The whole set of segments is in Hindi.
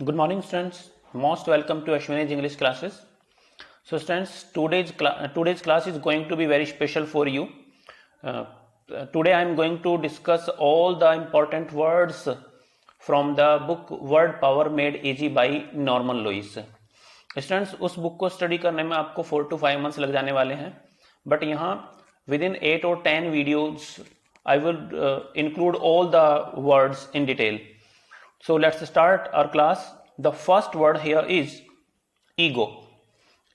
Good morning, students. Most welcome to Ashwini's English classes. So, students, today's class is going to be very special for you. Today, I am going to discuss all the important words from the book Word Power Made Easy by Norman Lewis. Students, उस बुक को स्टडी करने में आपको 4 to 5 months लग जाने वाले हैं, बट यहाँ with in 8 or 10 videos I will include all the words in detail. So let's start our class. The first word here is ego.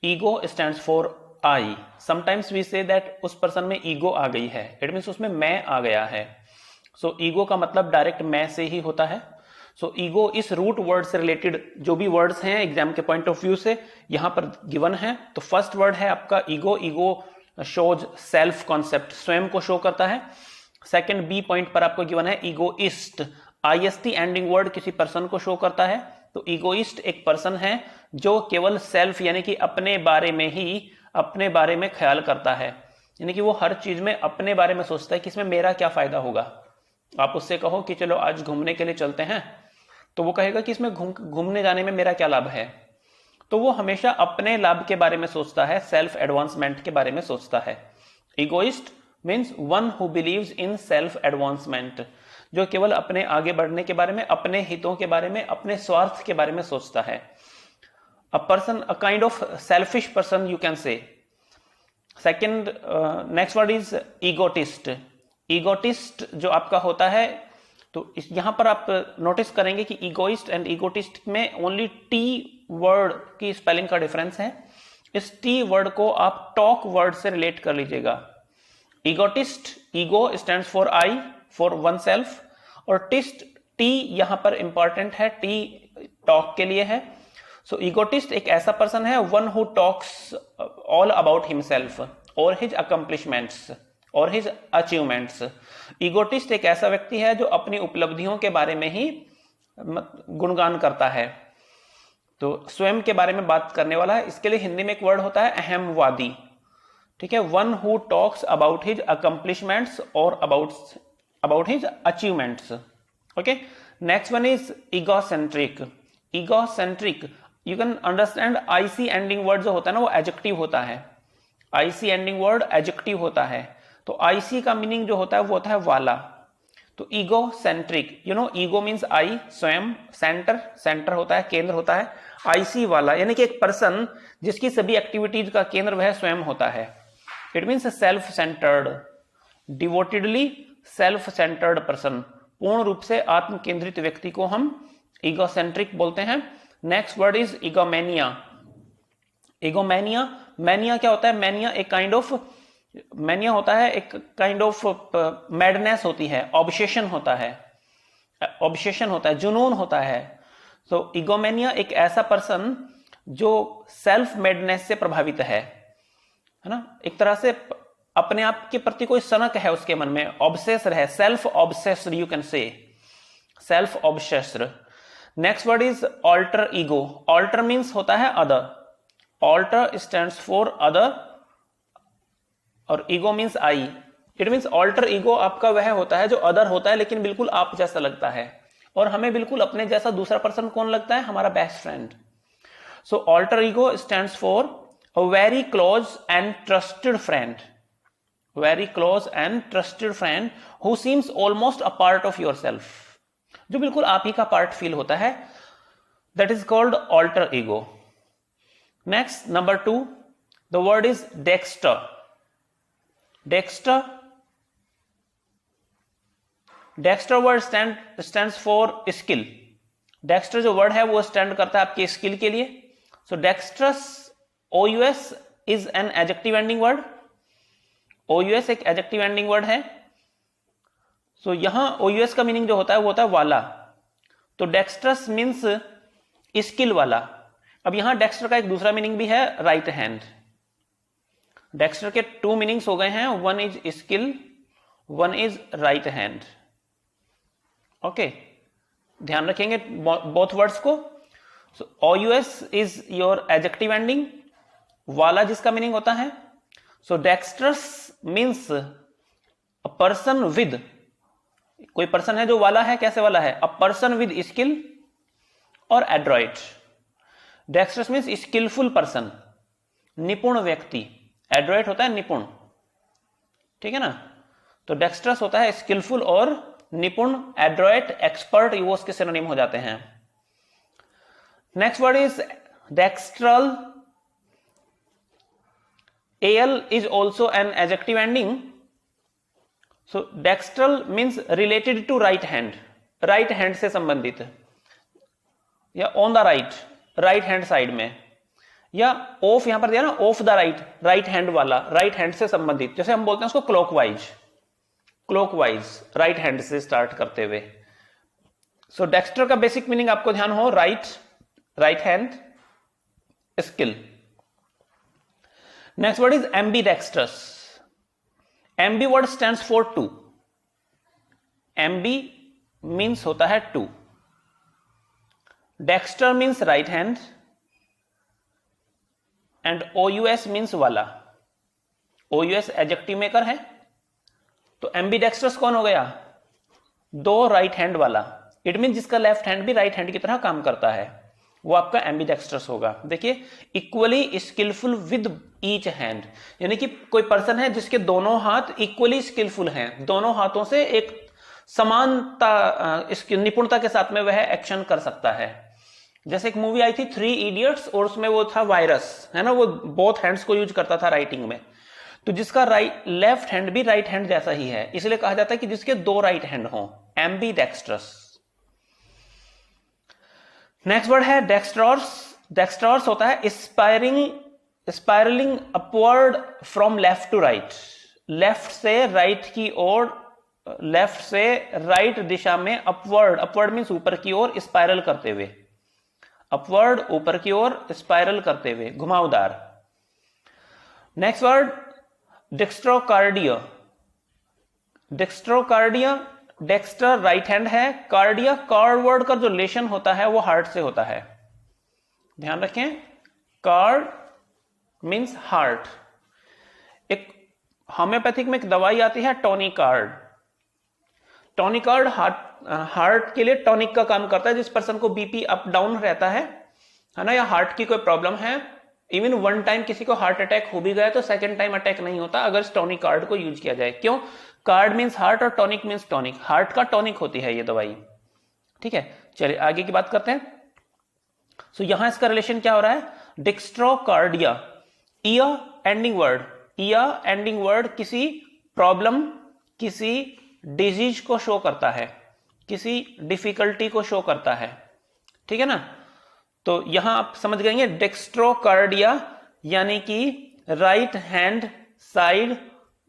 Ego stands for I. Sometimes we say that उस पर्सन में ego आ गई है. It means उसमें मैं आ गया है. So ego का मतलब डायरेक्ट मैं से ही होता है. So ego इस रूट वर्ड से रिलेटेड जो भी वर्ड्स हैं एग्जाम के पॉइंट ऑफ व्यू से यहाँ पर गिवन है. तो फर्स्ट वर्ड है आपका ego. Ego shows self concept, स्वयं को शो करता है. सेकंड बी पॉइंट पर आपको गिवन है ईगोइस्ट. आईएसटी एंडिंग वर्ड किसी पर्सन को शो करता है. तो ईगोइस्ट एक पर्सन है जो केवल सेल्फ यानी कि अपने बारे में ही अपने बारे में ख्याल करता है, यानी कि वो हर चीज में अपने बारे में सोचता है कि इसमें मेरा क्या फायदा होगा. आप उससे कहो कि चलो आज घूमने के लिए चलते हैं, तो वो कहेगा कि इसमें घूमने जाने में मेरा क्या लाभ है. तो वो हमेशा अपने लाभ के बारे में सोचता है, सेल्फ एडवांसमेंट के बारे में सोचता है. Egoist means one who believes in self advancement, जो केवल अपने आगे बढ़ने के बारे में, अपने हितों के बारे में, अपने स्वार्थ के बारे में सोचता है. A person, a kind of selfish person you can से. Second, next word is egotist. Egotist जो आपका होता है, तो यहां पर आप नोटिस करेंगे कि ईगोइस्ट एंड ईगोटिस्ट में ओनली टी वर्ड की स्पेलिंग का डिफरेंस है. इस टी वर्ड को आप टॉक वर्ड से रिलेट कर लीजिएगा. Egotist, ego stands for I, for one self, और टिस्ट, टी यहां पर इंपॉर्टेंट है, टी टॉक के लिए है. सो ईगोटिस्ट एक ऐसा पर्सन है one who talks all about himself और हिज अकम्प्लिशमेंट्स और हिज अचीवमेंट्स. ईगोटिस्ट एक ऐसा व्यक्ति है जो अपनी उपलब्धियों के बारे में ही गुणगान करता है, तो स्वयं के बारे में बात करने वाला है. इसके लिए हिंदी में एक वर्ड होता है अहमवादी. ठीक है, one who talks about his accomplishments और about his achievements. Okay, next one is egocentric. Egocentric, you can understand ic ending word जो होता है ना, वो adjective होता है. ic ending word adjective होता है. तो ic का मीनिंग जो होता है वो होता है वाला. तो egocentric, you know, ego means I, स्वयं, सेंटर होता है, केंद्र होता है. ic वाला यानी कि एक पर्सन जिसकी सभी एक्टिविटीज का केंद्र वह स्वयं होता है. It means self centred, devotedly self centred person, पूर्ण रूप से आत्म केंद्रित व्यक्ति को हम ईगोसेंट्रिक बोलते हैं. Next word is egomania. Egomania, mania क्या होता है? मैनिया एक काइंड ऑफ, मैनिया होता है एक काइंड ऑफ मैडनेस होती है, ऑब्सेशन होता है, ऑब्सेशन होता है, जुनून होता है. सो ईगोमेनिया एक ऐसा पर्सन जो सेल्फ मेडनेस से प्रभावित है ना, एक तरह से अपने आप के प्रति कोई सनक है उसके मन में, ऑब्सेस्ड है, self obsessed you can say, self obsessed. Next word is alter ego. Alter means होता है other. Alter stands for other और ego means I. It means alter ego आपका वह होता है जो अदर होता है लेकिन बिल्कुल आप जैसा लगता है, और हमें बिल्कुल अपने जैसा दूसरा पर्सन कौन लगता है? हमारा best friend. So alter ego stands for a very close and trusted friend. Very close and trusted friend who seems almost a part of yourself, जो बिल्कुल आप ही का पार्ट फील होता है. That is called alter ego. Next, number 2, the word is dexter. Dexter word stands for skill. Dexter जो word है वो स्टैंड करता है आपके स्किल के लिए. So dexterous, OUS is an adjective ending word. OUS एक एडजेक्टिव एंडिंग वर्ड है. सो यहां OUS का मीनिंग जो होता है वो होता है वाला. तो डेक्स्ट्रस मीन्स स्किल वाला. अब यहां डेक्स्टर का एक दूसरा मीनिंग भी है, राइट हैंड. डेक्स्टर के 2 मीनिंग्स हो गए हैं, one is skill, one is right hand. Okay, ध्यान रखेंगे बोथ वर्ड्स को. So OUS is your adjective ending, वाला जिसका मीनिंग होता है. So dextrous means a person with, कोई पर्सन है जो वाला है, कैसे वाला है? अ पर्सन विद स्किल और adroit. Dextrous means skilful person, निपुण व्यक्ति। एड्रॉइट होता है निपुण, ठीक है ना। तो डेक्स्ट्रस होता है स्किलफुल और निपुण। एड्रॉइट, एक्सपर्ट, वो उसके सिनोनिम हो जाते हैं। Next word is dextral. Al is also an adjective ending. So dextral means related to right hand, right hand से संबंधित, या on the right, right hand side में, या ऑफ यहां पर दिया ना, of the right, right hand वाला, राइट हैंड से संबंधित। जैसे हम बोलते हैं उसको क्लॉकवाइज, क्लॉकवाइज राइट हैंड से स्टार्ट करते हुए। सो डेक्स्टर का बेसिक मीनिंग आपको ध्यान हो, right, right hand, skill. Next word is ambidextrous. Ambi word stands for two. Ambi means होता है two. Dexter means right hand and OUS means वाला। OUS एडजेक्टिव मेकर है, तो एम्बीडेक्स्ट्रस कौन हो गया? दो राइट हैंड वाला। इट मीन जिसका लेफ्ट हैंड भी राइट हैंड की तरह काम करता है, वो आपका एम्बीडेक्स्ट्रस होगा। देखिए, equally skillful with each hand, यानी कि कोई पर्सन है जिसके दोनों हाथ इक्वली स्किलफुल हैं, दोनों हाथों से एक समानता, इसकी निपुणता के साथ में वह एक्शन कर सकता है। जैसे एक मूवी आई थी 3 इडियट्स, और उसमें वो था वायरस, है ना, वो बोथ हैंड्स को यूज करता था राइटिंग में। तो जिसका लेफ्ट हैंड भी राइट हैंड जैसा ही है, इसलिए कहा जाता है कि जिसके दो राइट हैंड हो, एम्बीडेक्स्ट्रस। नेक्स्ट वर्ड है डेक्स्ट्रॉर्स। डेक्स्ट्रॉर्स होता है spiraling upward from left to right, left से राइट की ओर, लेफ्ट से राइट दिशा में अपवर्ड, अपवर्ड मींस ऊपर की ओर स्पाइरल करते हुए, अपवर्ड ऊपर की ओर स्पाइरल करते हुए, घुमावदार। Next word dextrocardia. Dextrocardia, Dexter right hand है, कार्डिया, कार्ड वर्ड का जो रिलेशन होता है वो हार्ट से होता है, ध्यान रखें। Card means heart. एक होम्योपैथिक में एक दवाई आती है टॉनिकार्ड। टॉनिकार्ड हार्ट के लिए टॉनिक का काम करता है। जिस पर्सन को बीपी अप डाउन रहता है ना, या हार्ट की कोई प्रॉब्लम है, इवन वन टाइम किसी को हार्ट अटैक हो भी गया तो सेकंड टाइम अटैक नहीं होता अगर इस टॉनिकार्ड को यूज किया जाए। क्यों? कार्ड मींस हार्ट और टॉनिक मींस टॉनिक, हार्ट का टॉनिक होती है ये दवाई, ठीक है। चलिए आगे की बात करते हैं। सो यहां इसका रिलेशन क्या हो रहा है? Dextrocardia, year ending word, year ending word किसी प्रॉब्लम, किसी डिजीज को शो करता है, किसी डिफिकल्टी को शो करता है, ठीक है ना। तो यहां आप समझ गए डेक्स्ट्रोकार्डिया यानी कि राइट हैंड साइड,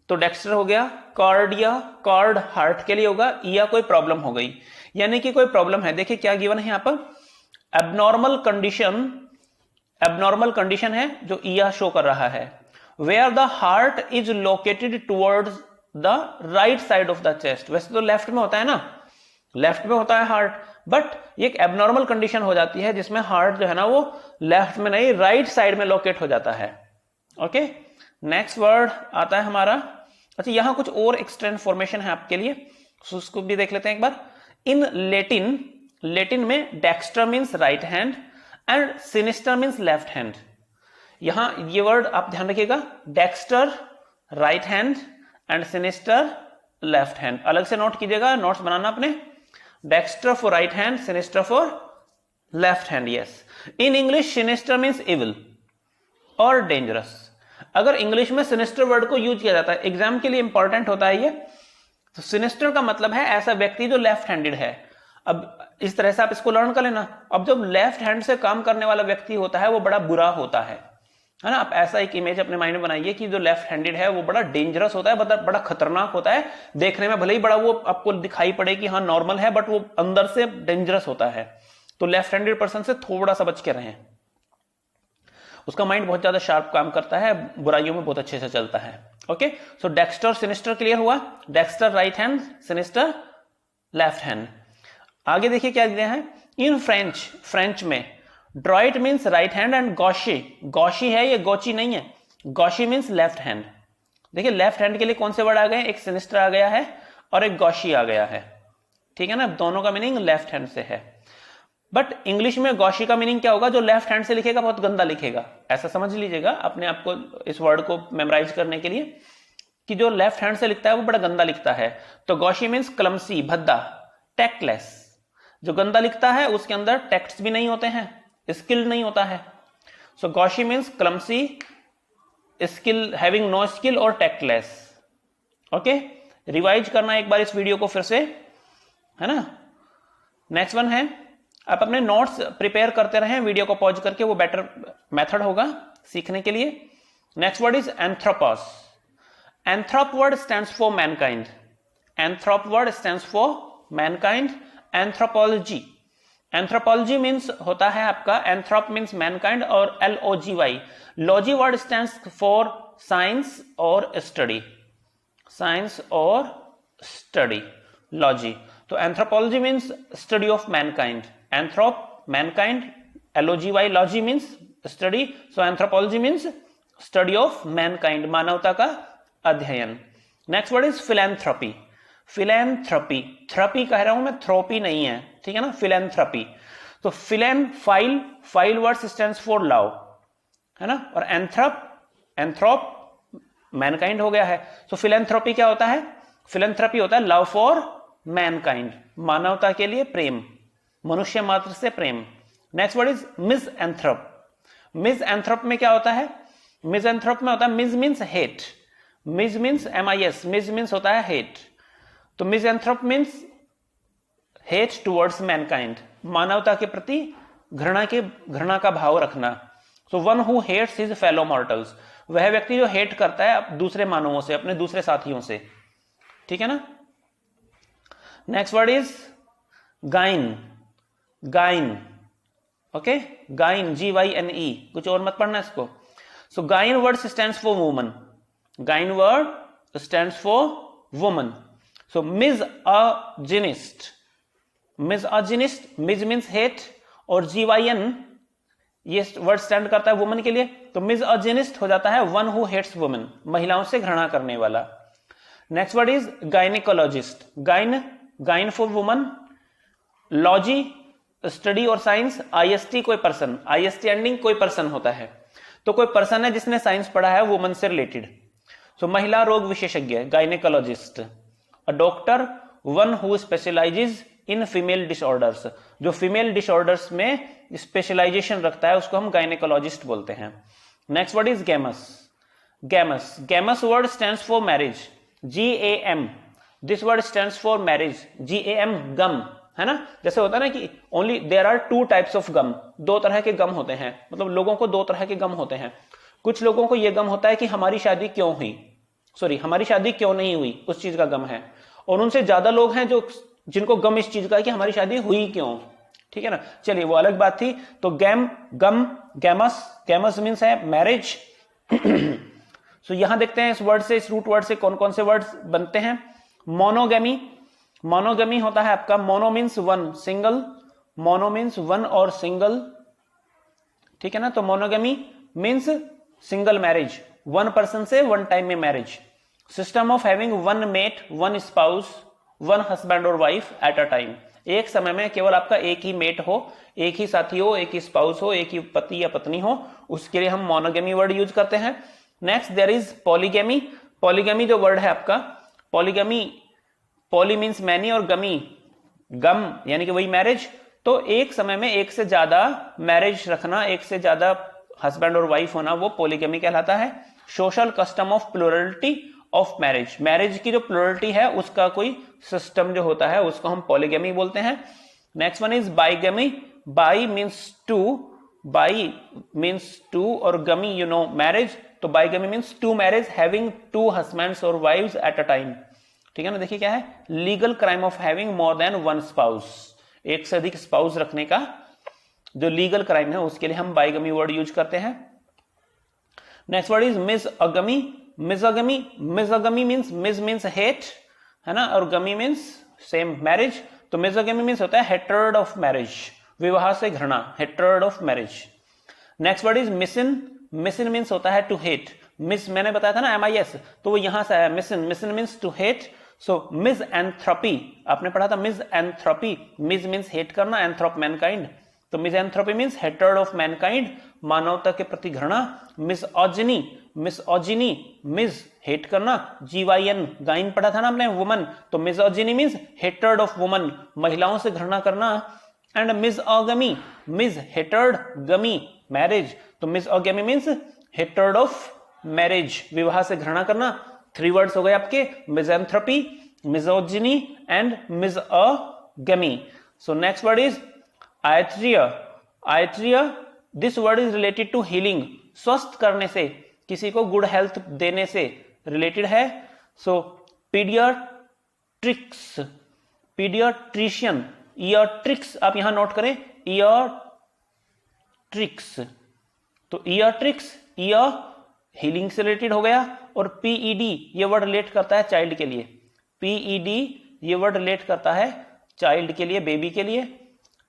तो डेक्स्टर हो गया, कार्डिया, कार्ड हार्ट के लिए होगा, या कोई प्रॉब्लम हो गई, यानी कि कोई प्रॉब्लम है। देखिए क्या गिवन है यहां पर, एबनॉर्मल कंडीशन, एबनॉर्मल कंडीशन है जो ईया शो कर रहा है। Where the heart is located towards the right side of the chest. वैसे तो लेफ्ट में होता है ना, लेफ्ट में होता है हार्ट, बट ये एक एबनॉर्मल कंडीशन हो जाती है जिसमें हार्ट जो है ना वो लेफ्ट में नहीं राइट साइड में लोकेट हो जाता है। ओके, नेक्स्ट वर्ड आता है हमारा, अच्छा यहां कुछ और एक्स्ट्रा इंफॉर्मेशन है आपके लिए, तो उसको भी देख लेते हैं एक बार। इन लेटिन, लेटिन में Dexter means right hand and sinister means left hand. यहां ये वर्ड आप ध्यान रखिएगा, Dexter right hand and sinister left hand, अलग से नोट कीजिएगा, नोट्स बनाना अपने। Dexter for right hand, sinister for left hand, yes. In English sinister means evil और डेंजरस। अगर इंग्लिश में सिनिस्टर वर्ड को यूज किया जाता है, एग्जाम के लिए इंपॉर्टेंट होता है ये, तो सिनिस्टर का मतलब है ऐसा व्यक्ति जो लेफ्ट हैंडेड है। अब इस तरह से आप इसको लर्न कर लेना। अब जब लेफ्ट हैंड से काम करने वाला व्यक्ति होता है वो बड़ा बुरा होता है ना। आप ऐसा एक इमेज अपने माइंड में बनाइए कि जो लेफ्ट हैंडेड है वो बड़ा डेंजरस होता है, मतलब बड़ा खतरनाक होता है। देखने में भले ही बड़ा वो आपको दिखाई पड़े कि हाँ नॉर्मल है, बट वो अंदर से डेंजरस होता है। तो लेफ्ट हैंडेड पर्सन से थोड़ा सा बच के रहें। उसका माइंड बहुत ज्यादा शार्प काम करता है, बुराइयों में बहुत अच्छे से चलता है। Okay, so dexter sinister clear हुआ, dexter right hand, sinister left hand. आगे देखिए क्या दिया है, इन फ्रेंच, फ्रेंच में droit means right hand and gauche, gauche है ये गॉची नहीं है, गॉशी मीन्स लेफ्ट हैंड। देखिए लेफ्ट हैंड के लिए कौन से वर्ड आ गए, एक सिनिस्टर आ गया है और एक गॉशी आ गया है, ठीक है ना, दोनों का मीनिंग लेफ्ट हैंड से है। बट इंग्लिश में गॉशी का मीनिंग क्या होगा? जो लेफ्ट हैंड से लिखेगा बहुत गंदा लिखेगा, ऐसा समझ लीजिएगा अपने आप को इस वर्ड को मेमोराइज करने के लिए, कि जो लेफ्ट हैंड से लिखता है वो बड़ा गंदा लिखता है। तो गॉशी मीन्स क्लमसी, भद्दा, टैक्टलेस। जो गंदा लिखता है उसके अंदर टैक्ट्स भी नहीं होते हैं, स्किल नहीं होता है। So gauche means clumsy, skill, having no skill और टैक्टलेस। ओके, रिवाइज करना एक बार इस वीडियो को फिर से, है ना। नेक्स्ट वन है, आप अपने नोट्स प्रिपेयर करते रहें वीडियो को पॉज करके, वो बेटर मेथड होगा सीखने के लिए। Next word is anthropos. Anthrop word stands for mankind. Anthrop word stands for mankind. Anthropology, anthropology means होता है आपका, एंथ्रोप मीन्स मैनकाइंड और LOGY। Logy word stands for science और स्टडी, साइंस और स्टडी, लॉजी। तो anthropology means study of mankind, anthrop mankind, LOGY logy means study, so anthropology means study of mankind, मानवता का अध्ययन। Next word is philanthropy. Philanthropy, thropy कह रहा हूं मैं, थ्रोपी नहीं है, ठीक है ना, फिलैंथ्रोपी। तो फिलैन, file, file word stands for love, है ना, और एंथ्रोप, एंथ्रोप मैनकाइंड हो गया है। सो फिलैंथ्रोपी क्या होता है? फिलैंथ्रोपी होता है लव फॉर मैनकाइंड, मानवता के लिए प्रेम, मनुष्य मात्र से प्रेम। Next word is misanthrope. Misanthrope में क्या होता है? मिसएंथ्रोप में होता है, mis means hate, mis means MIS, mis means होता है हेट। तो misanthrope means hate towards mankind, मानवता के प्रति घृणा का भाव रखना। So one who hates his fellow mortals, वह व्यक्ति जो हेट करता है दूसरे मानवों से, अपने दूसरे साथियों से, ठीक है ना। Next word is gyne. Gyne, okay, gyne, GYNE, कुछ और मत पढ़ना इसको। So gyne word stands for woman, gyne word stands for woman. So misogynist, misogynist, mis means hate और GYN ये वर्ड स्टैंड करता है वुमन के लिए। तो मिसअजिनिस्ट हो जाता है वन हु हेट्स वुमन, महिलाओं से घृणा करने वाला। Next word is gynaecologist. Again, again for woman, logy study और साइंस, IST कोई पर्सन, IST एंडिंग कोई पर्सन होता है, तो कोई पर्सन है जिसने साइंस पढ़ा है वुमन से रिलेटेड। सो महिला रोग विशेषज्ञ, gynaecologist. A doctor, one who specialises in female disorders, जो फीमेल डिसऑर्डर्स में स्पेशलाइजेशन रखता है उसको हम गायनिकोलॉजिस्ट बोलते हैं। Next word is gamos. Gamos, gamos word stands for marriage, GAM, this word stands for marriage, GAM, gam, है ना। जैसे होता है ना कि only there are 2 types of गम, 2 तरह के गम होते हैं, मतलब लोगों को 2 तरह के गम होते हैं। कुछ लोगों को यह गम होता है कि हमारी शादी क्यों हुई, सॉरी हमारी शादी क्यों नहीं हुई, उस चीज का गम है। और उनसे ज्यादा लोग हैं जो जिनको गम इस चीज का है कि हमारी शादी हुई क्यों, ठीक है ना। चलिए वो अलग बात थी। तो गैम, गम, गैमस, गैमस मीन्स है मैरिज। सो यहां देखते हैं इस वर्ड से, इस रूट वर्ड से कौन कौन से वर्ड्स बनते हैं। मोनोगेमी, मोनोगेमी होता है आपका, mono means one, single, mono means one और सिंगल, ठीक है ना। तो monogamy means single marriage, one person से वन टाइम में marriage. System of having one mate, one spouse, one husband और वाइफ एट अ टाइम, एक समय में केवल आपका एक ही मेट हो, एक ही साथी हो, एक ही स्पाउस हो, एक ही पति या पत्नी हो, उसके लिए हम मोनोगेमी वर्ड यूज करते हैं। Next there is polygamy. Polygamy जो वर्ड है आपका, पॉलीगेमी, पॉली मीन्स मैनी और गमी, गम यानी कि वही मैरिज। तो एक समय में एक से ज्यादा मैरिज रखना, एक से ज्यादा हस्बैंड और वाइफ होना, वो पॉलीगेमी कहलाता है। Social custom of plurality of marriage, marriage की जो प्लुरलिटी है उसका कोई सिस्टम जो होता है उसको हम पॉलीगेमी बोलते हैं। Next one is bigamy. Bi means two, bi means two और गमी यू नो मैरिज, तो bigamy means two marriage having 2 husbands और वाइव्स एट अ टाइम, ठीक है ना। देखिए क्या है, legal crime of having more than 1 spouse, एक से अधिक स्पाउस रखने का जो लीगल क्राइम है उसके लिए हम बाइगमी वर्ड यूज करते हैं। Next word is misogamy. Misogamy, misogamy means mis means hate, है ना, और गमी मीन्स सेम मैरिज। तो मिसअगमी मीन्स होता है हेट्रेड ऑफ मैरिज, विवाह से घृणा, hatred of marriage. Next word is मिसिन। मिसिन मीन्स होता है टू हेट, मिस मैंने बताया था ना MIS, तो वो यहां से आया मिसिन, मिसिन मीन्स टू हेट। सो मिसएंथ्रोपी आपने पढ़ा था, मिसएंथ्रोपी, मिस मीन्स हेट करना, एंथ्रोप मैनकाइंड, तो misanthropy means hatred of mankind, मानवता के प्रति घृणा। मिसऑजिनी, मिसऑजिनी मिस हेट करना, GYN गाइन पढ़ा था ना हमने, वुमन, तो misogyny means hatred of woman, महिलाओं से घृणा करना। And misogamy, mis hatred, gamy marriage, तो misogamy means hatred of marriage, विवाह से घृणा करना। 3 वर्ड्स हो गए आपके, misanthropy, misogyny and misogamy. So next word is iatria. Iatria, this word is related to healing, स्वस्थ करने से, किसी को गुड हेल्थ देने से रिलेटेड है। सो पीडियाट्रिक्स, पीडियाट्रिशियन, ईयरट्रिक्स आप यहां नोट करें, ईयरट्रिक्स, तो ईयरट्रिक्स, ईयर हीलिंग से रिलेटेड हो गया। और पीईडी ये वर्ड रिलेट करता है चाइल्ड के लिए, पीईडी ये वर्ड रिलेट करता है चाइल्ड के लिए, बेबी के लिए,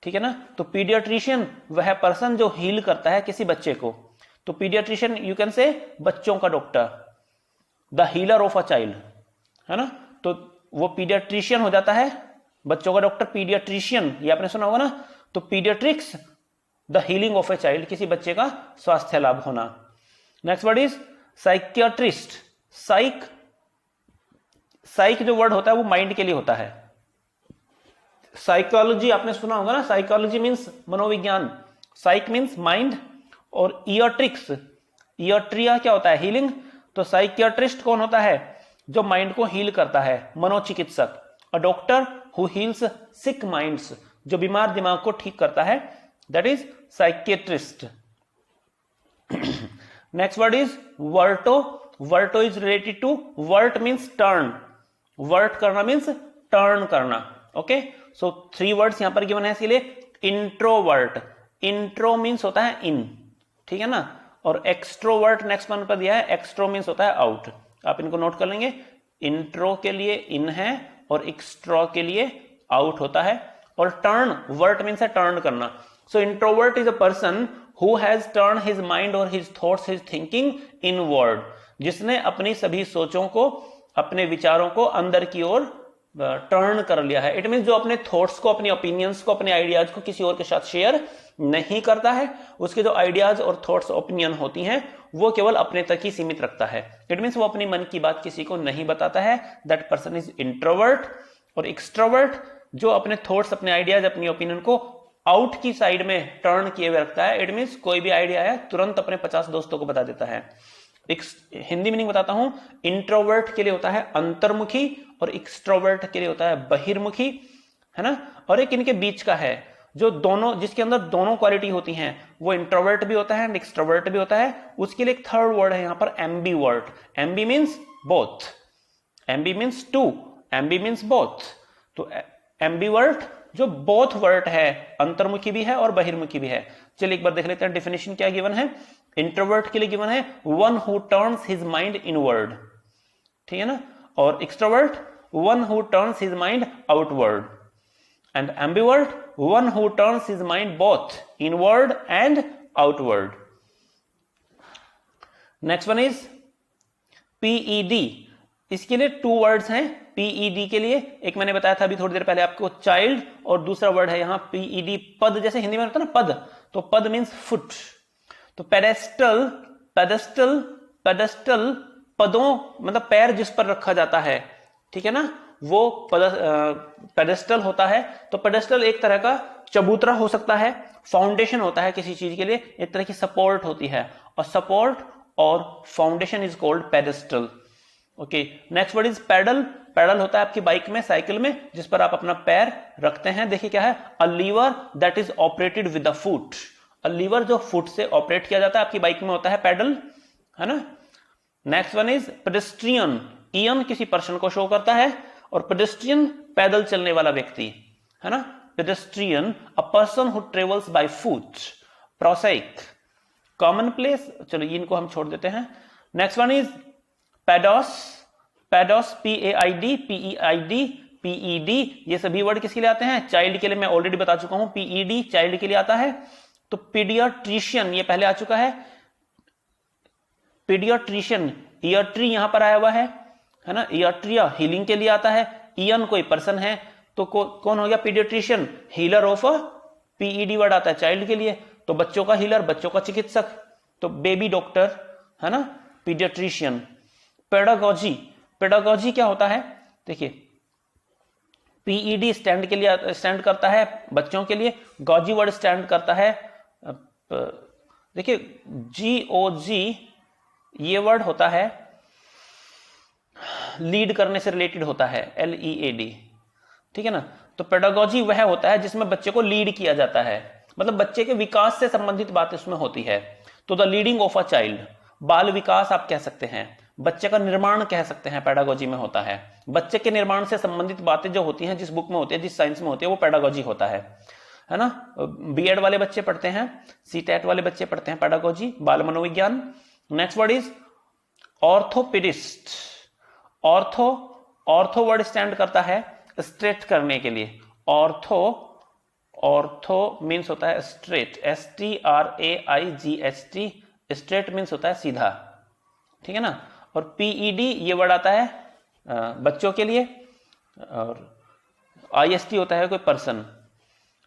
ठीक है ना। तो पीडियाट्रिशियन वह पर्सन जो हील करता है किसी बच्चे को, तो पीडियाट्रिशियन यू कैन से बच्चों का doctor, the healer of a child, है ना। तो वो पीडियाट्रिशियन हो जाता है, बच्चों का डॉक्टर पीडियाट्रिशियन, ये आपने सुना होगा ना। तो paediatrics, the healing of a child, किसी बच्चे का स्वास्थ्य लाभ होना। Next word is psychiatrist. Psych, psych जो वर्ड होता है वो माइंड के लिए होता है। साइकोलॉजी आपने सुना होगा ना, साइकोलॉजी मींस मनोविज्ञान, साइक मींस माइंड, और ईयरट्रिक्स, ईयरट्रिया क्या होता है, हीलिंग। तो साइकियाट्रिस्ट कौन होता है, जो माइंड को हील करता है, मनोचिकित्सक। A doctor who heals sick minds, जो बीमार दिमाग को ठीक करता है, that is psychiatrist. Next word is verto. Verto is related to, vert means turn, vert करना मींस टर्न करना, ओके। सो 3 वर्ड्स यहां पर गिवन है इसके लिए। इंट्रोवर्ट, इंट्रो मींस होता है इन, ठीक है ना, और एक्सट्रोवर्ट नेक्स्ट वन पर दिया है, एक्सट्रो मींस होता है आउट, आप इनको नोट कर लेंगे। इंट्रो के लिए इन है और एक्सट्रो के लिए आउट होता है। और टर्न, वर्ट मींस है टर्न करना। So introvert is a person who has turn his mind और his thoughts, his thinking inward, जिसने अपनी सभी सोचों को, अपने विचारों को अंदर की ओर टर्न कर लिया है। इट मीन जो अपने थॉट्स को, अपनी ओपिनियंस को, अपने आइडियाज को किसी और के साथ शेयर नहीं करता है, उसके जो आइडियाज और थॉट्स ओपिनियन होती हैं वो केवल अपने तक ही सीमित रखता है। इट मीन्स वो अपनी मन की बात किसी को नहीं बताता है, दैट पर्सन इज इंट्रोवर्ट। और एक्सट्रोवर्ट जो अपने थॉट्स, अपने आइडियाज, अपनी ओपिनियन को आउट की साइड में टर्न किए हुए रखता है। इट मीन्स कोई भी आइडिया आया तुरंत अपने 50 दोस्तों को बता देता है। हिंदी मीनिंग बताता हूं, इंट्रोवर्ट के लिए होता है अंतर्मुखी और एक्सट्रोवर्ट के लिए होता है बहिर्मुखी, है ना। और एक इनके बीच का है जो दोनों, जिसके अंदर दोनों क्वालिटी होती हैं, वो इंट्रोवर्ट भी होता है एंड एक्सट्रोवर्ट भी होता है। उसके लिए एक थर्ड वर्ड है यहां पर, ambivert. Ambi means both, ambi means two, ambi means both. तो एम्बीवर्ट जो बोथ वर्ट है, अंतर्मुखी भी है और बहिर्मुखी भी है। चलिए एक बार देख लेते हैं डेफिनेशन क्या गिवन है। इंट्रोवर्ट के लिए गिवन है one who turns his mind inward, ठीक है ना। और extrovert one who turns his mind outward, and ambivert one who turns his mind both inward and outward. Next one is PED. इसके लिए 2 वर्ड्स हैं पीईडी के लिए। एक मैंने बताया था अभी थोड़ी देर पहले आपको, चाइल्ड, और दूसरा वर्ड है यहां पीईडी, पद। जैसे हिंदी में होता है ना पद, तो पद मीन्स फुट। तो पेडेस्टल, पेडेस्टल, पेडेस्टल पदों मतलब पैर जिस पर रखा जाता है, ठीक है ना, वो पेडेस्टल होता है। तो पेडेस्टल एक तरह का चबूतरा हो सकता है, फाउंडेशन होता है किसी चीज के लिए, एक तरह की सपोर्ट होती है, और सपोर्ट और foundation is called pedestal, okay. Next word is pedal. Pedal होता है आपकी बाइक में, साइकिल में, जिस पर आप अपना पैर रखते हैं। देखिए क्या है, a lever that is operated with the foot. A lever जो फुट से ऑपरेट किया जाता है आपकी बाइक में होता है पैडल, है ना। Next one is pedestrian. Ian किसी पर्सन को शो करता है, और पेडेस्ट्रियन पैदल चलने वाला व्यक्ति, है ना। Pedestrian a person who travels by foot. Prosaic commonplace, चलो इनको हम छोड़ देते हैं। Next one is pedos. Pedos PAID, PEID, PED, ये सभी वर्ड किसके लिए आते हैं, चाइल्ड के लिए। मैं ऑलरेडी बता चुका हूं, PED चाइल्ड के लिए आता है। तो पीडियाट्रिशियन ये पहले आ चुका है, पीडियाट्रिशियन, ईयरट्री यहां पर आया हुआ है ना। ईयरट्रिया हीलिंग के लिए आता है। ईयन कोई पर्सन है, तो कौन हो गया paediatrician, healer of a PED word आता है चाइल्ड के लिए, तो बच्चों का हीलर, बच्चों का चिकित्सक, तो बेबी डॉक्टर, है ना, पीडियाट्रिशियन। पेडागोजी, पेडागोजी क्या होता है, देखिए पीईडी स्टैंड के लिए स्टैंड करता है बच्चों के लिए, गॉजी वर्ड स्टैंड करता है, देखिए जीओजी ये वर्ड होता है लीड करने से रिलेटेड होता है, LEAD, ठीक है ना। तो पेडागोजी वह होता है जिसमें बच्चे को लीड किया जाता है, मतलब बच्चे के विकास से संबंधित बात इसमें होती है। तो the leading of a child, बाल विकास आप कह सकते हैं, बच्चे का निर्माण कह सकते हैं, पेडागोजी में होता है। बच्चे के निर्माण से संबंधित बातें जो होती हैं, जिस बुक में होती है, जिस साइंस में होती है, वो पेडागोजी होता है ना। बीएड वाले बच्चे पढ़ते हैं, सीटेट वाले बच्चे पढ़ते हैं पेडागोजी, बाल मनोविज्ञान। Next word is orthopedist. Ortho, ortho word stand करता है स्ट्रेट करने के लिए, ऑर्थो, ऑर्थो मीन्स होता है स्ट्रेट, STRAIGHT, स्ट्रेट मीन्स होता है सीधा, ठीक है ना। और पीईडी ये वर्ड आता है बच्चों के लिए, और IST होता है कोई पर्सन,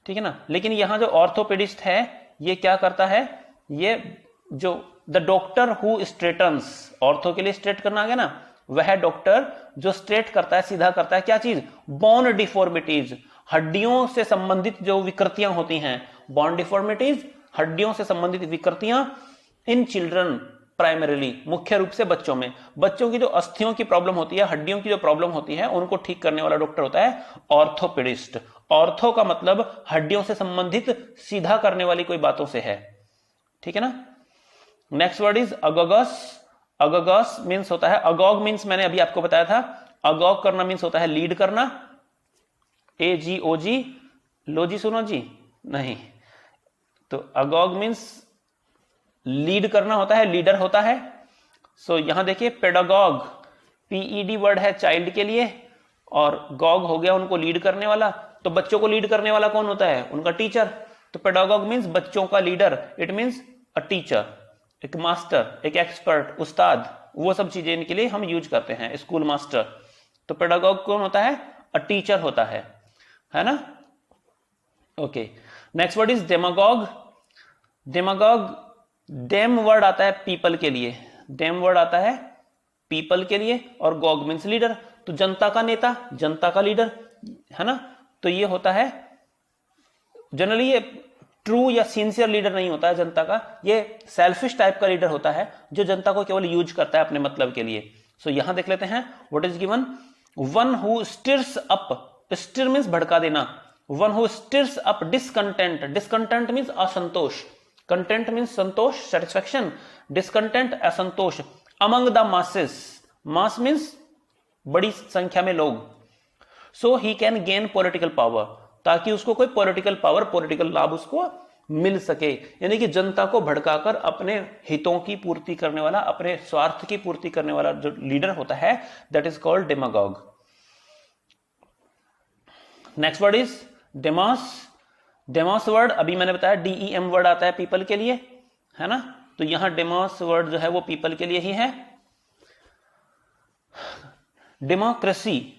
ठीक है ना। लेकिन यहां जो ऑर्थोपेडिस्ट है ये क्या करता है, ये जो the doctor who straightens, ortho के लिए स्ट्रेट करना आ गया ना, वह डॉक्टर जो स्ट्रेट करता है, सीधा करता है, क्या चीज, बोन डिफॉर्मिटीज, हड्डियों से संबंधित जो विकृतियां होती हैं, बोन डिफॉर्मिटीज हड्डियों से संबंधित विकृतियां, इन चिल्ड्रन प्राइमरीली, मुख्य रूप से बच्चों में। बच्चों की जो अस्थियों की प्रॉब्लम होती है, हड्डियों की जो प्रॉब्लम होती है, उनको ठीक करने वाला डॉक्टर होता है ऑर्थोपेडिस्ट। ऑर्थो का मतलब हड्डियों से संबंधित, सीधा करने वाली कोई बातों से है, ठीक है ना। Next word is agogos. Agogos means होता है, अगोग मीन्स मैंने अभी आपको बताया था, अगोग करना मीन्स होता है लीड करना, AGOG, लो जी सुनो जी, नहीं, तो अगोग मीन्स लीड करना होता है, लीडर होता है। सो यहां देखिए पेडागॉग, पीईडी वर्ड है चाइल्ड के लिए, और गॉग हो गया उनको लीड करने वाला। तो बच्चों को लीड करने वाला कौन होता है, उनका टीचर। तो पेडागॉग मीन्स बच्चों का leader, it means a teacher, एक मास्टर, एक एक्सपर्ट, उस्ताद, वो सब चीजें इनके लिए हम यूज करते हैं, स्कूल मास्टर। तो पेडागॉग कौन होता है, अ टीचर होता है ना। Okay, next word is demagogue. Demagogue, dem word आता है पीपल के लिए, डेम वर्ड आता है पीपल के लिए, और गॉग मीन्स लीडर, तो जनता का नेता, जनता का लीडर, है ना। तो ये होता है, जनरली ये ट्रू या सिंसियर लीडर नहीं होता है जनता का, ये सेल्फिश टाइप का लीडर होता है जो जनता को केवल यूज करता है अपने मतलब के लिए। सो यहां देख लेते हैं, what is given, one who stirs up, stir means भड़का देना, one who stirs up discontent, discontent means असंतोष, कंटेंट मीन्स संतोष, सेटिस्फैक्शन, डिसकंटेंट असंतोष, among the masses, mass means बड़ी संख्या में लोग, so he can gain political power, ताकि उसको कोई पॉलिटिकल पावर, पॉलिटिकल लाभ उसको मिल सके, यानी कि जनता को भड़काकर अपने हितों की पूर्ति करने वाला, अपने स्वार्थ की पूर्ति करने वाला जो लीडर होता है, that is called demagogue. Next word is demos. Demos word अभी मैंने बताया DEM वर्ड आता है पीपल के लिए, है ना। तो यहां डेमोस वर्ड जो है वो पीपल के लिए ही है। Democracy,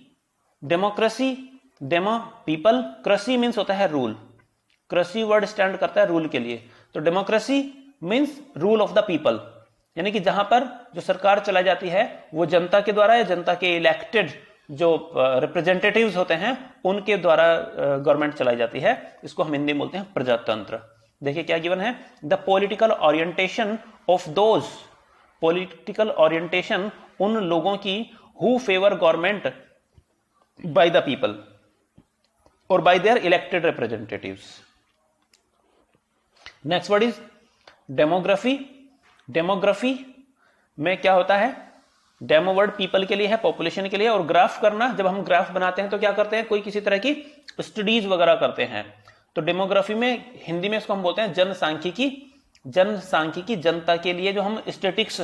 democracy, demo people, cracy means होता है रूल, क्रेसी वर्ड स्टैंड करता है रूल के लिए। तो democracy means rule of the people, यानी कि जहां पर जो सरकार चलाई जाती है वो जनता के द्वारा या जनता के इलेक्टेड जो रिप्रेजेंटेटिव्स होते हैं उनके द्वारा गवर्नमेंट चलाई जाती है। इसको हम हिंदी में बोलते हैं प्रजातंत्र। देखिए क्या गिवन है, the political orientation of those, political orientation उन लोगों की who favour government by the people और by their elected representatives. Next word is demography. Demography में क्या होता है, डेमो वर्ड पीपल के लिए है, पॉपुलेशन के लिए, और ग्राफ करना, जब हम ग्राफ बनाते हैं तो क्या करते हैं, कोई किसी तरह की स्टडीज वगैरह करते हैं। तो डेमोग्राफी में हिंदी में इसको हम बोलते हैं जनसांख्यिकी। जनसांख्यिकी, जनता के लिए जो हम स्टेटिक्स,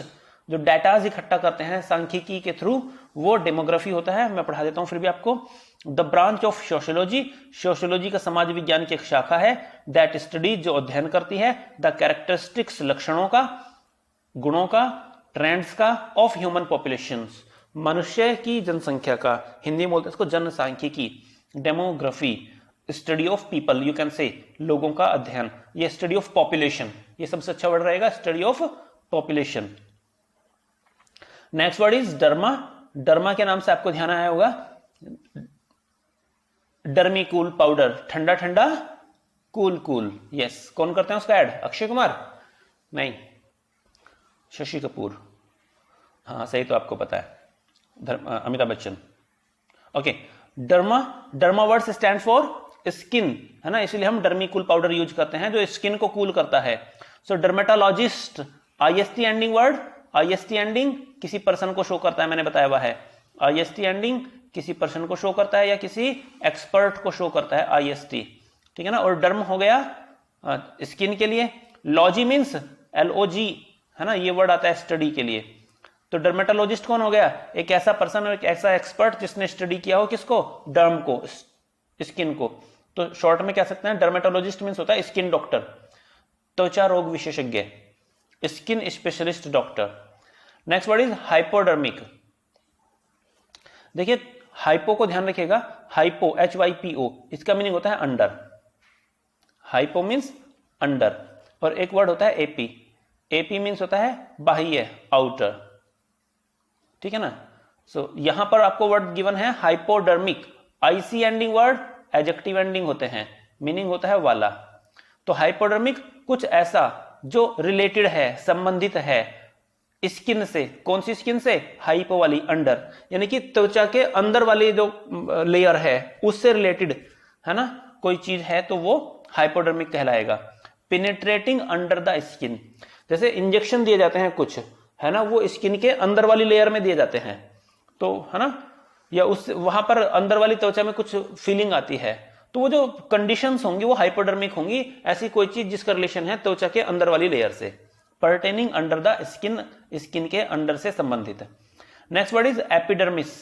जो डाटाज इकट्ठा करते हैं सांख्यिकी के थ्रू, वो डेमोग्राफी होता है। मैं पढ़ा देता हूं फिर भी आपको। The branch of sociology, sociology का समाज विज्ञान की एक शाखा है, दैट स्टडी, जो अध्ययन करती है, द कैरेक्टरिस्टिक्स, लक्षणों का, गुणों का, ट्रेंड्स का, ऑफ ह्यूमन पॉपुलेशंस, मनुष्य की जनसंख्या का, हिंदी में बोलते हैं इसको जनसांख्यिकी, demography. Study of people, you can से लोगों का अध्ययन, ये स्टडी ऑफ पॉपुलेशन, ये सबसे अच्छा वर्ड रहेगा, study of population. Next word is derma. Derma के नाम से आपको ध्यान आया होगा, डर्मीकूल पाउडर, ठंडा ठंडा कूल कूल। यस, कौन करते हैं उसका ऐड? अक्षय कुमार? नहीं, शशि कपूर। हाँ सही, तो आपको पता है, Amitabh Bachchan. Okay, derma, derma word stand for skin, है ना, इसलिए हम डर्मीकूल पाउडर यूज करते हैं जो स्किन को कूल करता है। So dermatologist, IST ending word, IST ending किसी पर्सन को शो करता है, मैंने बताया हुआ है, आईएसटी एंडिंग किसी पर्सन को शो करता है या किसी एक्सपर्ट को शो करता है, आईएसटी, ठीक है ना। और डर्म हो गया स्किन के लिए। लॉजी मीन्स LOG, है ना, ये वर्ड आता है स्टडी के लिए। तो डर्मेटोलॉजिस्ट कौन हो गया? एक ऐसा पर्सन और एक ऐसा एक्सपर्ट जिसने स्टडी किया हो किसको? डर्म को, स्किन को। तो शॉर्ट में कह सकते हैं डर्मेटोलॉजिस्ट मीन्स होता है स्किन डॉक्टर, त्वचा रोग विशेषज्ञ, skin specialist doctor. Next word is hypodermic. देखिए हाइपो को ध्यान रखिएगा, हाइपो HYPO, इसका मीनिंग होता है अंडर, हाइपो मीन्स अंडर। और एक वर्ड होता है एपी, एपी मीन्स होता है बाह्य, आउटर, ठीक है ना। सो यहां पर आपको वर्ड गिवन है hypodermic, IC ending word adjective ending होते हैं, मीनिंग होता है वाला। तो हाइपोडर्मिक कुछ ऐसा जो रिलेटेड है, संबंधित है स्किन से। कौन सी स्किन से? हाइपो वाली, अंडर, यानी कि त्वचा के अंदर वाली जो लेयर है उससे रिलेटेड, है ना, कोई चीज है तो वो हाइपोडर्मिक कहलाएगा। पेनिट्रेटिंग अंडर द स्किन, जैसे इंजेक्शन दिए जाते हैं कुछ, है ना, वो स्किन के अंदर वाली लेयर में दिए जाते हैं, तो है ना, या उस वहां पर अंदर वाली त्वचा में कुछ फीलिंग आती है, तो वो जो कंडीशंस होंगी वो हाइपोडर्मिक होंगी। ऐसी कोई चीज जिसका रिलेशन है त्वचा के अंदर वाली लेयर से, pertaining under the skin, skin के अंडर से संबंधित। Next word is epidermis.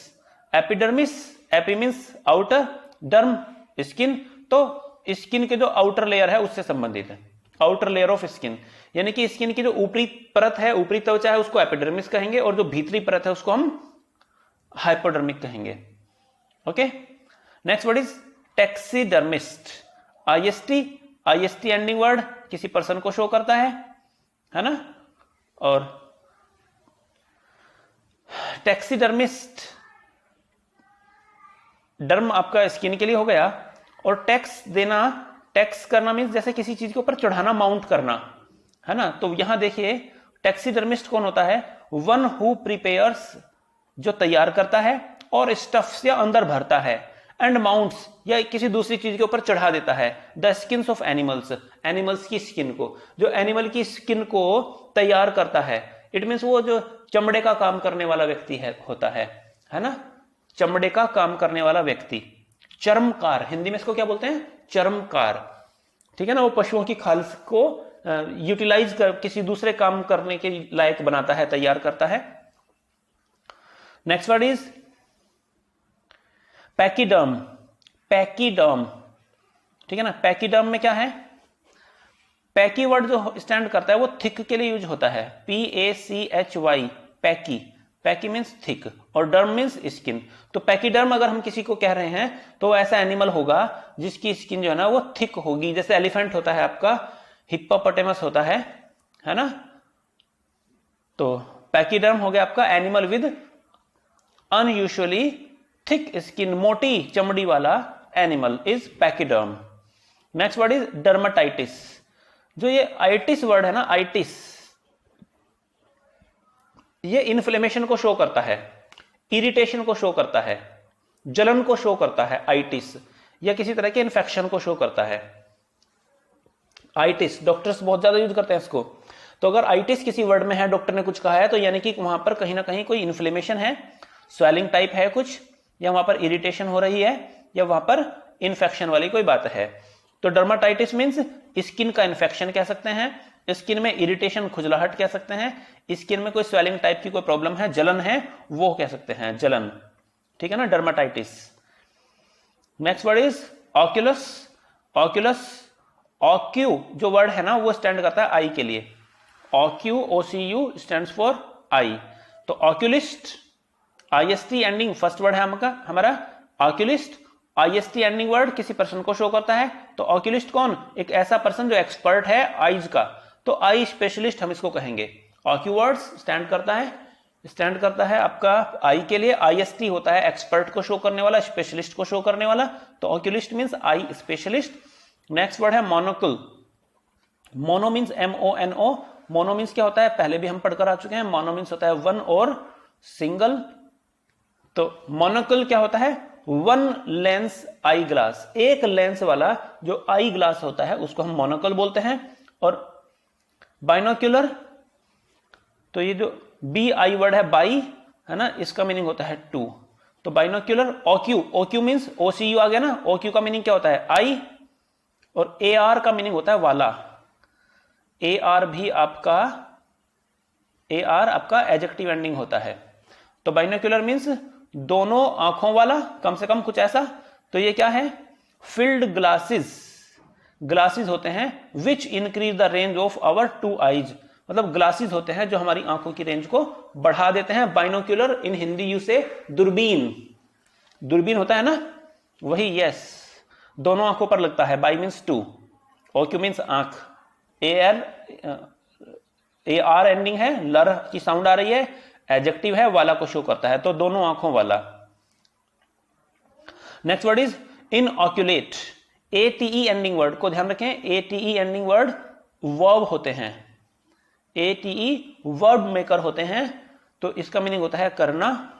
Epidermis, AP means outer, डर्म skin, तो स्किन के जो आउटर लेयर है उससे संबंधित है, आउटर लेयर ऑफ स्किन, यानी कि स्किन की जो ऊपरी परत है, ऊपरी त्वचा है, उसको एपिडर्मिस कहेंगे, और जो भीतरी परत है उसको हम हाइपोडर्मिक कहेंगे। Okay, next word is taxidermist. IST, IST ending word किसी पर्सन को शो करता है ना। और टैक्सीडर्मिस्ट, डर्म आपका स्किन के लिए हो गया, और टैक्स देना, टैक्स करना मीन्स जैसे किसी चीज के ऊपर चढ़ाना, माउंट करना, है ना। तो यहां देखिए टैक्सीडर्मिस्ट कौन होता है? वन हु प्रिपेयर्स, जो तैयार करता है, और स्टफ्स या अंदर भरता है, एंड माउंट्स या किसी दूसरी चीज के ऊपर चढ़ा देता है, the skins of animals, animals की स्किन को, जो एनिमल की स्किन को तैयार करता है। इट मीन्स वो जो चमड़े का काम करने वाला व्यक्ति है, होता है ना, चमड़े का काम करने वाला व्यक्ति, चर्मकार, हिंदी में इसको क्या बोलते हैं? चर्मकार, ठीक है ना। वो पशुओं की खाल को यूटिलाइज कर किसी दूसरे काम करने के लायक बनाता है, तैयार करता है। Next word is pachyderm. Pachyderm, ठीक है ना। पैकीडर्म में क्या है? पैकी वर्ड जो स्टैंड करता है वो थिक के लिए यूज होता है, PACHY, पैकी, पैकी मीन्स थिक, और डर्म मीन्स स्किन। तो पैकीडर्म अगर हम किसी को कह रहे हैं तो ऐसा एनिमल होगा जिसकी स्किन जो है ना वो थिक होगी, जैसे एलिफेंट होता है आपका, हिप्पोपोटेमस होता है ना। तो पैकीडर्म हो गया आपका animal with unusually thick skin, मोटी चमड़ी वाला animal is pachyderm. Next word is dermatitis. जो ये आइटिस वर्ड है ना, आइटिस, ये इन्फ्लेमेशन को शो करता है, इरिटेशन को शो करता है, जलन को शो करता है, आइटिस, या किसी तरह के इन्फेक्शन को शो करता है। आइटिस डॉक्टर्स बहुत ज्यादा यूज करते हैं इसको। तो अगर आइटिस किसी वर्ड में है, डॉक्टर ने कुछ कहा है, तो यानी कि वहां पर कहीं ना कहीं कोई इन्फ्लेमेशन है, स्वेलिंग टाइप है कुछ, या वहां पर इरिटेशन हो रही है, या वहां पर इन्फेक्शन वाली कोई बात है। तो डर्माटाइटिस मींस स्किन का इन्फेक्शन कह सकते हैं, स्किन में इरिटेशन, खुजलाहट कह सकते हैं, स्किन में कोई स्वेलिंग टाइप की कोई प्रॉब्लम है, जलन है, वो कह सकते हैं, जलन, ठीक है ना, dermatitis. Next word is oculus. Oculus, ocu जो वर्ड है ना वो स्टैंड करता है आई के लिए, ऑक्यू, OCU स्टैंड्स फॉर आई। तो oculist, IST ending first word है हमारा ऑक्यूलिस्ट, IST एंडिंग वर्ड किसी पर्सन को शो करता है, तो ऑक्यूलिस्ट कौन? एक ऐसा पर्सन जो एक्सपर्ट है आईज का, तो आई स्पेशलिस्ट हम इसको कहेंगे। ऑक्यूवर्ड्स स्टैंड करता है आपका आई के लिए, IST होता है एक्सपर्ट को शो करने वाला, स्पेशलिस्ट को शो करने वाला, तो oculist means eye specialist. Next word है monocle. Mono means MONO। Mono means क्या होता है? पहले भी हम पढ़कर आ चुके हैं। मोनो मींस होता है वन और सिंगल। तो मोनोकल क्या होता है? वन लेंस आई ग्लास, एक लेंस वाला जो आई ग्लास होता है उसको हम मोनोकल बोलते हैं। और बाइनोक्यूलर, तो ये जो BI वर्ड है बाई, है ना, इसका मीनिंग होता है टू। तो बाइनोक्यूलर। OQ मींस OCU आ गया ना। OQ का मीनिंग क्या होता है? आई। और AR का मीनिंग होता है वाला। AR भी आपका एडजेक्टिव एंडिंग होता है। तो बाइनोक्यूलर मींस दोनों आंखों वाला, कम से कम कुछ ऐसा। तो ये क्या है? फिल्ड ग्लासेस होते हैं which increase the range of our two eyes, मतलब ग्लासेस होते हैं जो हमारी आंखों की रेंज को बढ़ा देते हैं। बाइनोक्यूलर इन हिंदी यू से दूरबीन होता है ना, वही। यस, दोनों आंखों पर लगता है। Bi means two, OQ means आंख, AR एंडिंग है, लर की साउंड आ रही है, एडजेक्टिव है, वाला को शो करता है, तो दोनों आंखों वाला। Next word is inoculate. ATE ending word को ध्यान रखें। ATE एंडिंग वर्ड वर्ब होते हैं। ATE वर्ब मेकर होते हैं, तो इसका मीनिंग होता है करना।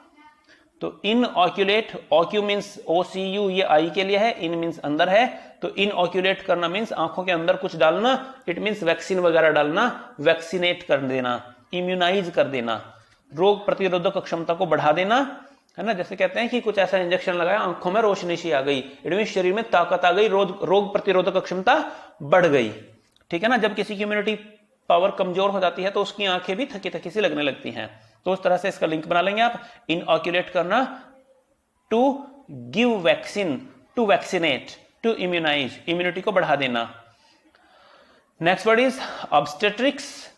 तो इनऑक्यूलेट, OQ मीन्स OCU, ये आई के लिए है, इन मीन्स अंदर है, तो इनऑक्यूलेट करना मीन्स आंखों के अंदर कुछ डालना। इट मीन्स वैक्सीन वगैरह डालना, वैक्सीनेट कर देना, इम्यूनाइज कर देना, रोग प्रतिरोधक क्षमता को बढ़ा देना, है ना। जैसे कहते हैं कि कुछ ऐसा इंजेक्शन लगाया, आंखों में रोशनी सी आ गई, इट मीन्स शरीर में ताकत आ गई, रोग प्रतिरोधक क्षमता बढ़ गई, ठीक है ना। जब किसी की इम्यूनिटी पावर कमजोर हो जाती है तो उसकी आंखें भी थकी थकी सी लगने लगती हैं, तो उस तरह से इसका लिंक बना लेंगे आप। इनऑक्यूलेट करना, to give vaccine, to vaccinate, to immunize, immunity को बढ़ा देना। Next word is obstetrics.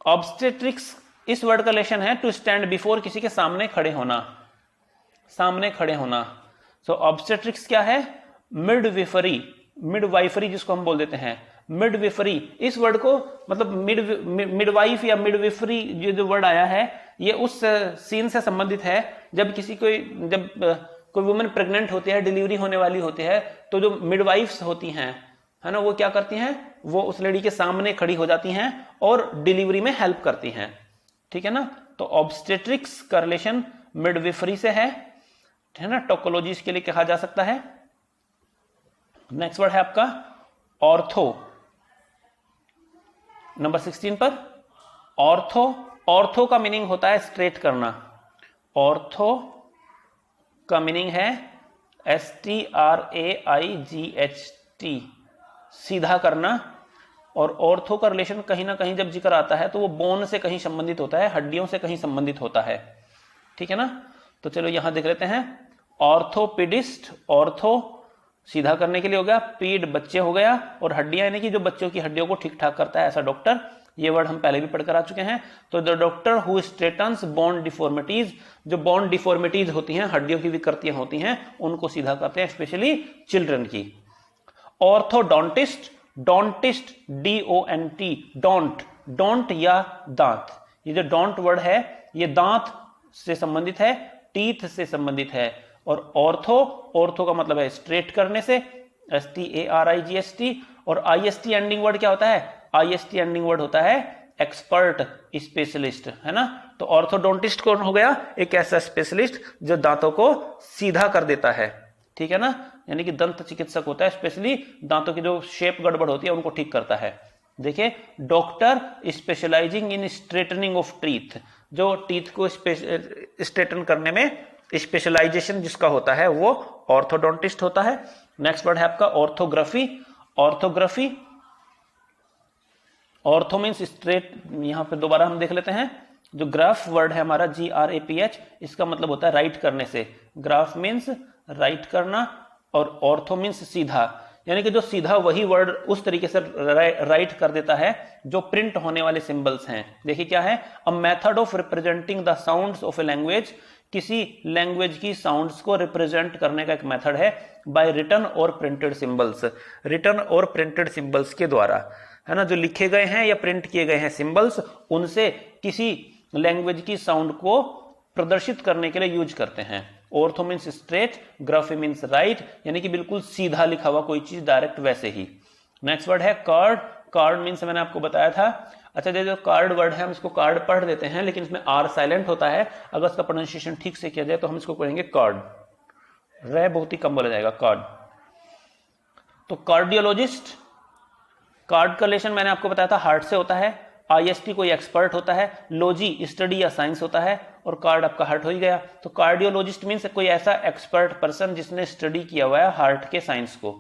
Obstetrics इस वर्ड का रिलेशन है टू स्टैंड बिफोर, किसी के सामने खड़े होना, सो ऑब्स्टेट्रिक्स क्या है? मिडवाइफरी जिसको हम बोल देते हैं, मिडविफरी। इस वर्ड को मतलब मिडवाइफ या मिडविफरी, ये जो वर्ड आया है ये उस सीन से संबंधित है जब कोई वुमेन प्रेग्नेंट होती है, डिलीवरी होने वाली होती है, तो जो मिडवाइफ्स होती हैं, है ना, वो क्या करती हैं? वो उस लेडी के सामने खड़ी हो जाती हैं और डिलीवरी में हेल्प करती हैं, ठीक है ना। तो ऑब्स्टेट्रिक्स का रिलेशन मिडविफरी से है ना, टोकोलॉजी के लिए कहा जा सकता है। नेक्स्ट वर्ड है आपका ऑर्थो, नंबर 16 पर। ऑर्थो का मीनिंग होता है स्ट्रेट करना। ऑर्थो का मीनिंग है STRAIGHT, सीधा करना। और ऑर्थो का रिलेशन कहीं ना कहीं जब जिक्र आता है तो वो बोन से कहीं संबंधित होता है, हड्डियों से कहीं संबंधित होता है, ठीक है ना। तो चलो यहां देख लेते हैं। ऑर्थोपेडिस्ट, ऑर्थो सीधा करने के लिए हो गया, पीड बच्चे हो गया, और हड्डियां यानी कि जो बच्चों की हड्डियों को ठीक ठाक करता है, ऐसा डॉक्टर। ये वर्ड हम पहले भी पढ़कर आ चुके हैं। तो the doctor who straightens bone deformities, जो बोन डिफॉर्मिटीज होती हैं, हड्डियों की विकृतियां होती हैं, उनको सीधा करते हैं, स्पेशली चिल्ड्रन की। ऑर्थोडोंटिस्ट, डोंटिस्ट DONT, डोंट या दांत। ये जो डोंट वर्ड है ये दांत से संबंधित है, टीथ से संबंधित है। और ऑर्थो का मतलब है स्ट्रेट करने से, STARIGHT। और IST एंडिंग वर्ड क्या होता है? IST एंडिंग वर्ड होता है एक्सपर्ट, स्पेशलिस्ट, है ना। तो ऑर्थोडोंटिस्ट कौन हो गया? एक ऐसा स्पेशलिस्ट जो दांतों को सीधा कर देता है, ठीक है ना, यानी कि दंत चिकित्सक होता है, स्पेशली दांतों की जो शेप गड़बड़ होती है उनको ठीक करता है। देखिए, doctor specialising in straightening of teeth, जो टीथ को स्ट्रेटन करने में स्पेशलाइजेशन जिसका होता है वो ऑर्थोडोंटिस्ट होता है। नेक्स्ट वर्ड है आपका ऑर्थोग्राफी। ऑर्थो मीन्स स्ट्रेट, यहां पे दोबारा हम देख लेते हैं। जो ग्राफ वर्ड है हमारा GRAPH, इसका मतलब होता है राइट करने से। ग्राफ मीन्स राइट करना, और ऑर्थो मीन्स सीधा, यानी कि जो सीधा वही वर्ड उस तरीके से राइट कर देता है जो प्रिंट होने वाले सिंबल्स हैं। देखिए क्या है? A method of representing the sounds of a language किसी लैंग्वेज की साउंड्स को रिप्रेजेंट करने का एक मेथड है बाय रिटन और प्रिंटेड सिंबल्स। रिटन और प्रिंटेड सिंबल्स के द्वारा, है ना, जो लिखे गए हैं या प्रिंट किए गए हैं सिंबल्स, उनसे किसी लैंग्वेज की साउंड को प्रदर्शित करने के लिए यूज करते हैं। Ortho means straight, graphy means right, यानी कि बिल्कुल सीधा लिखा हुआ कोई चीज डायरेक्ट वैसे ही। नेक्स्ट वर्ड है कार्ड। कार्ड मीन्स मैंने आपको बताया था। अच्छा, जो कार्ड वर्ड है हम इसको कार्ड पढ़ देते हैं, लेकिन इसमें आर साइलेंट होता है। अगर इसका प्रोनाउंसिएशन ठीक से किया जाए तो हम इसको कहेंगे कार्ड। रे बहुत ही कम बोला जाएगा, कार्ड। तो कार्डियोलॉजिस्ट, कार्ड का रिलेशन मैंने आपको बताया था हार्ट से होता है। आईएसटी कोई एक्सपर्ट होता है, लॉजी स्टडी या साइंस होता है, और कार्ड आपका हार्ट हो ही गया। तो कार्डियोलॉजिस्ट मीन्स कोई ऐसा एक्सपर्ट पर्सन जिसने स्टडी किया हुआ है हार्ट के साइंस को,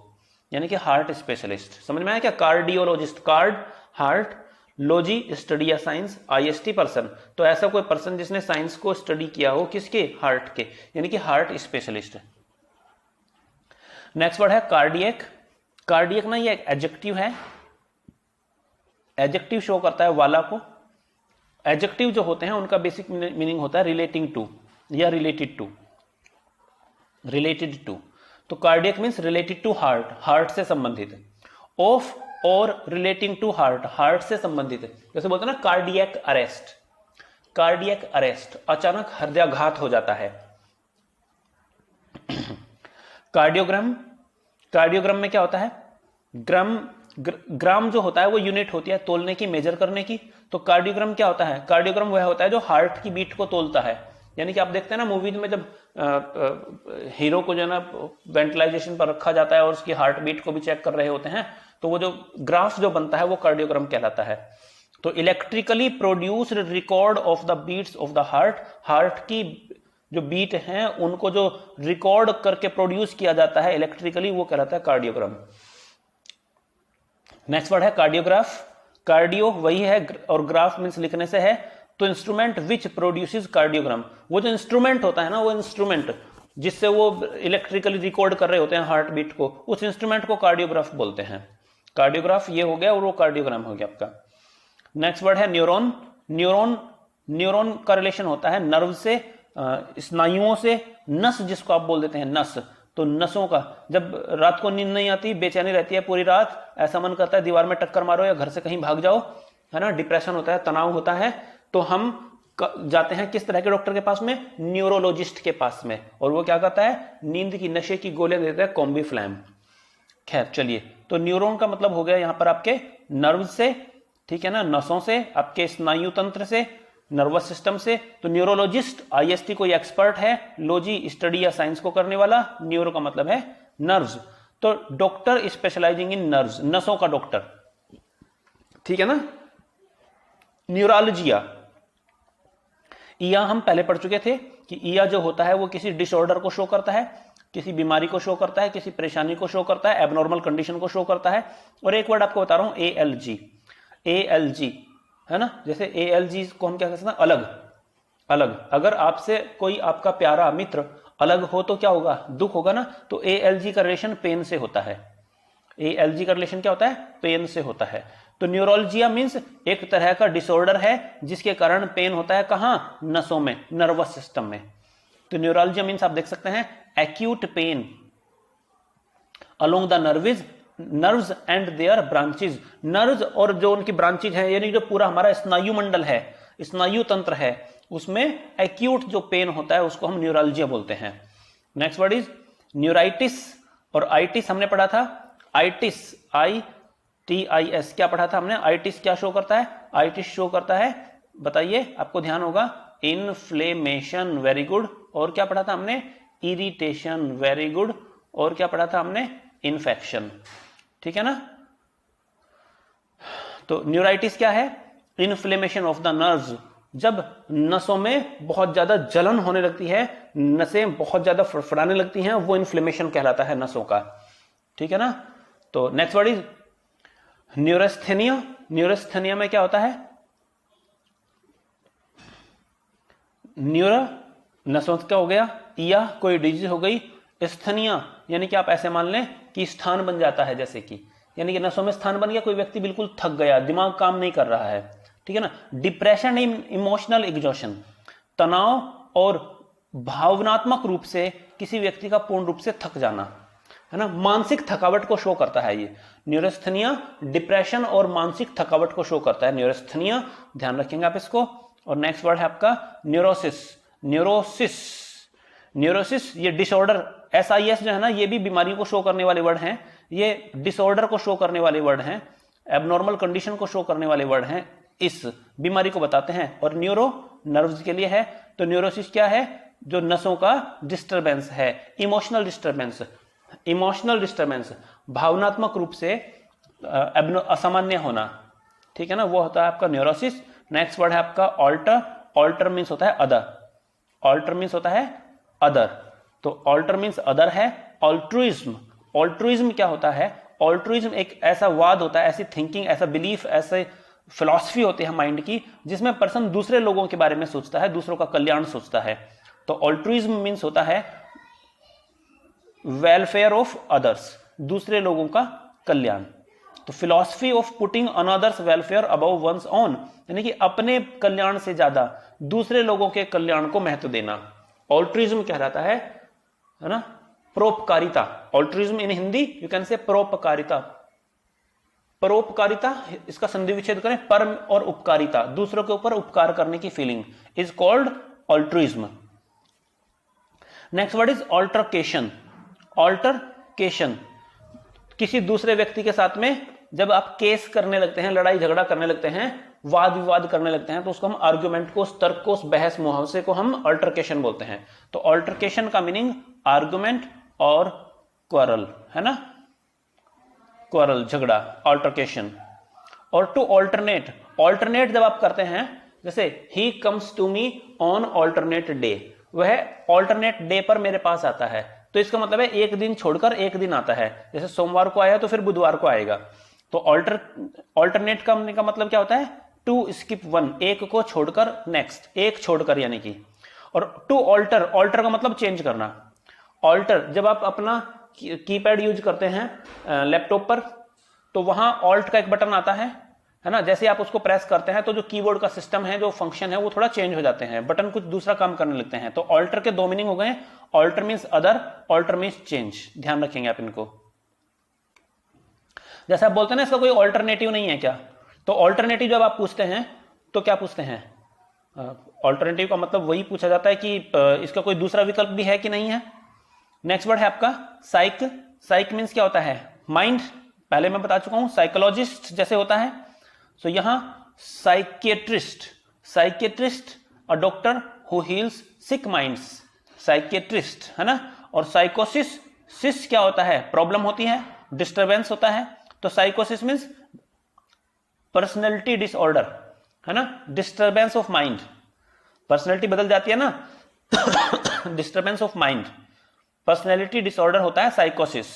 यानी कि हार्ट स्पेशलिस्ट। समझ में आया क्या? Cardiologist card, heart, logy study या साइंस, आईएसटी पर्सन। तो ऐसा कोई पर्सन जिसने साइंस को स्टडी किया हो, किसके? हार्ट के, यानी कि हार्ट स्पेशलिस्ट। नेक्स्ट वर्ड है कार्डियक। कार्डियक ना ये एक एडजेक्टिव है। एडजेक्टिव शो करता है वाला को। एडजेक्टिव जो होते हैं उनका बेसिक मीनिंग होता है रिलेटिंग टू या रिलेटेड टू। रिलेटेड टू, तो cardiac means related to heart, heart से संबंधित। ऑफ और रिलेटिंग टू हार्ट, हार्ट से संबंधित। जैसे बोलते हैं ना कार्डियक अरेस्ट। कार्डियक अरेस्ट, अचानक हृदयाघात हो जाता है। कार्डियोग्राम, कार्डियोग्राम में क्या होता है? ग्राम जो होता है वो यूनिट होती है तोलने की, मेजर करने की। तो कार्डियोग्राम क्या होता है? कार्डियोग्राम वह होता है जो हार्ट की बीट को तोलता है। यानी कि आप देखते हैं ना मूवीज में जब हीरो को जो है ना वेंटिलाइजेशन पर रखा जाता है और उसकी हार्ट बीट को भी चेक कर रहे होते हैं, तो वो जो ग्राफ जो बनता है वो कार्डियोग्राम कहलाता है। तो electrically produced record of the beats of the heart, heart की जो बीट हैं उनको जो रिकॉर्ड करके प्रोड्यूस किया जाता है इलेक्ट्रिकली, वो कहलाता है कार्डियोग्राम। नेक्स्ट वर्ड है कार्डियोग्राफ। कार्डियो वही है और ग्राफ मीन्स लिखने से है। तो इंस्ट्रूमेंट विच प्रोड्यूसेस कार्डियोग्राम, वो जो इंस्ट्रूमेंट होता है ना, वो इंस्ट्रूमेंट जिससे वो इलेक्ट्रिकली रिकॉर्ड कर रहे होते हैं हार्ट बीट को, उस इंस्ट्रूमेंट को कार्डियोग्राफ बोलते हैं। कार्डियोग्राफ ये हो गया और वो कार्डियोग्राम हो गया आपका। नेक्स्ट वर्ड है न्यूरॉन। न्यूरॉन, न्यूरॉन का रिलेशन होता है नर्व से, स्नायुओं से। नस जिसको आप बोल देते हैं नस, तो नसों का, जब रात को नींद नहीं आती, बेचैनी रहती है पूरी रात, ऐसा मन करता है दीवार में टक्कर मारो या घर से कहीं भाग जाओ, है ना, डिप्रेशन होता है, तनाव होता है, तो हम जाते हैं किस तरह के डॉक्टर के पास में? न्यूरोलॉजिस्ट के पास में। और वो क्या करता है? नींद की नशे की गोलियां देता है, कॉम्बीफ्लैम। खैर चलिए, तो न्यूरॉन का मतलब हो गया यहां पर आपके नर्व से, ठीक है ना, नसों से, आपके स्नायु तंत्र से, नर्वस सिस्टम से। तो न्यूरोलॉजिस्ट, आईएसटी कोई एक्सपर्ट है, लॉजी स्टडी या साइंस को करने वाला, न्यूरो का मतलब है नर्व्स। तो डॉक्टर स्पेशलाइजिंग इन नर्व्स, नसों का डॉक्टर, ठीक है ना। न्यूरोलॉजिया, ईया हम पहले पढ़ चुके थे कि ईया जो होता है वो किसी डिसऑर्डर को शो करता है, किसी बीमारी को शो करता है, किसी परेशानी को शो करता है, एबनॉर्मल कंडीशन को शो करता है। और एक वर्ड आपको बता रहा हूं, एएलजी। एएलजी है ना, जैसे एएलजी को हम क्या कहते हैं? अलग। अलग, अगर आपसे कोई आपका प्यारा मित्र अलग हो तो क्या होगा? दुख होगा ना। तो एएलजी का रिलेशन पेन से होता है। एएलजी का रिलेशन क्या होता है? पेन से होता है। तो न्यूरोलजिया मीन्स एक तरह का डिसऑर्डर है जिसके कारण पेन होता है, कहां? नसों में, नर्वस सिस्टम में। तो न्यूरोलजिया मीन्स आप देख सकते हैं acute pain along the nerves and their branches. Nerves और जो उनकी ब्रांचेज है, यानी जो पूरा हमारा स्नायु मंडल है, स्नायु तंत्र है, उसमें एक्यूट जो पेन होता है उसको हम न्यूरोलजिया बोलते हैं। नेक्स्ट वर्ड इज न्यूराइटिस और आइटिस हमने पढ़ा था। आइटिस, ITIS क्या पढ़ा था हमने? आइटिस क्या शो करता है? आइटिस शो करता है, बताइए, आपको ध्यान होगा, इन्फ्लेमेशन, वेरी गुड। और क्या पढ़ा था हमने? Irritation, very good. और क्या पढ़ा था हमने? इन्फेक्शन, ठीक है ना। तो न्यूराइटिस क्या है? इन्फ्लेमेशन ऑफ द नर्व्स, जब नसों में बहुत ज्यादा जलन होने लगती है, नसें बहुत ज्यादा फड़फड़ाने लगती हैं, वो इन्फ्लेमेशन कहलाता है नसों का, ठीक है ना। तो नेक्स्ट वर्ड इज न्यूरोस्थेनिया। न्यूरोस्थेनिया में क्या होता है? न्यूरो, नसों का हो गया, या कोई डिजीज हो गई, स्थनिया यानी कि आप ऐसे मान लें कि स्थान बन जाता है, जैसे कि, यानी कि नसों में स्थान बन गया, कोई व्यक्ति बिल्कुल थक गया, दिमाग काम नहीं कर रहा है, ठीक है ना। डिप्रेशन, इमोशनल एग्जॉशन, तनाव और भावनात्मक रूप से किसी व्यक्ति का पूर्ण रूप से थक जाना, है ना, मानसिक थकावट को शो करता है ये। न्यूरोस्थेनिया डिप्रेशन और मानसिक थकावट को शो करता है, न्यूरोस्थेनिया, ध्यान रखेंगे आप इसको। और नेक्स्ट वर्ड है आपका न्यूरोसिस। न्यूरोसिस, न्यूरोसिस ये डिसऑर्डर, SIS जो है ना, ये भी बीमारियों को शो करने वाले वर्ड हैं, ये डिसऑर्डर को शो करने वाले वर्ड हैं, एबनॉर्मल कंडीशन को शो करने वाले वर्ड हैं, इस बीमारी को बताते हैं। और न्यूरो नर्व्स के लिए है, तो न्यूरोसिस क्या है, जो नसों का डिस्टरबेंस है, इमोशनल डिस्टरबेंस, इमोशनल डिस्टरबेंस, भावनात्मक रूप से असामान्य होना, ठीक है ना, वो होता है आपका न्यूरोसिस। नेक्स्ट वर्ड है आपका ऑल्टर। ऑल्टर मीन्स होता है अदर, ऑल्टर मीन्स होता है अदर, तो ऑल्टर मीन्स अदर है। ऑल्ट्रुइज्म, ऑल्ट्रुइज्म क्या होता है, ऑल्ट्रुइज्म एक ऐसा वाद होता है, ऐसी थिंकिंग, ऐसा बिलीफ, ऐसे फिलॉसफी होती है माइंड की, जिसमें पर्सन दूसरे लोगों के बारे में सोचता है, दूसरों का कल्याण सोचता है। तो ऑल्ट्रुइज्म मीन्स होता है वेलफेयर ऑफ अदर्स, दूसरे लोगों का कल्याण। तो philosophy of putting another's welfare above one's own, यानी कि अपने कल्याण से ज्यादा दूसरे लोगों के कल्याण को महत्व देना, ऑल्ट्रुइज्म कहलाता है ना, परोपकारिता। Altruism in Hindi you can से परोपकारिता। परोपकारिता, इसका संधि विच्छेद करें, परम और उपकारिता, दूसरों के ऊपर उपकार करने की feeling is called altruism. Next word is altercation. Altercation, किसी दूसरे व्यक्ति के साथ में जब आप केस करने लगते हैं, लड़ाई झगड़ा करने लगते हैं, वाद विवाद करने लगते हैं, तो उसको हम आर्गुमेंट को, उस तर्क को, उस बहस मुहावजे को हम अल्टरकेशन बोलते हैं। तो अल्टरकेशन का मीनिंग आर्गुमेंट और क्वारल, है ना, क्वारल, झगड़ा, अल्टरकेशन। और टू ऑल्टरनेट, ऑल्टरनेट जब आप करते हैं, जैसे ही comes to me on alternate day, वह ऑल्टरनेट डे पर मेरे पास आता है, तो इसका मतलब है एक दिन छोड़कर एक दिन आता है, जैसे सोमवार को आया तो फिर बुधवार को आएगा। तो ऑल्टरनेट का मतलब क्या होता है, टू स्किप वन, एक को छोड़कर नेक्स्ट, एक छोड़कर यानी कि। और टू ऑल्टर, ऑल्टर का मतलब चेंज करना। ऑल्टर, जब आप अपना कीपैड यूज करते हैं लैपटॉप पर, तो वहां ऑल्ट का एक बटन आता है ना, जैसे आप उसको प्रेस करते हैं तो जो कीबोर्ड का सिस्टम है, जो फंक्शन है, वो थोड़ा चेंज हो जाते हैं, बटन कुछ दूसरा काम करने लगते हैं। तो ऑल्टर के दो मीनिंग हो गए, alter means other, alter means change, ध्यान रखेंगे आप इनको। जैसे आप बोलते हैं ना इसका कोई ऑल्टरनेटिव नहीं है क्या, तो ऑल्टरनेटिव जब आप पूछते हैं तो क्या पूछते हैं, ऑल्टरनेटिव का मतलब वही पूछा जाता है कि इसका कोई दूसरा विकल्प भी है कि नहीं है। नेक्स्ट वर्ड है आपका साइक। साइक मीन्स क्या होता है, माइंड, पहले मैं बता चुका हूं, साइकोलॉजिस्ट जैसे होता है। सो यहां psychiatrist, psychiatrist a doctor who heals sick minds, psychiatrist, है ना। और साइकोसिस, सिस क्या होता है, प्रॉब्लम होती है, डिस्टर्बेंस होता है, तो साइकोसिस मीन्स पर्सनैलिटी डिसऑर्डर, है ना, डिस्टर्बेंस ऑफ माइंड, पर्सनैलिटी बदल जाती है ना, disturbance of mind, personality disorder होता है साइकोसिस।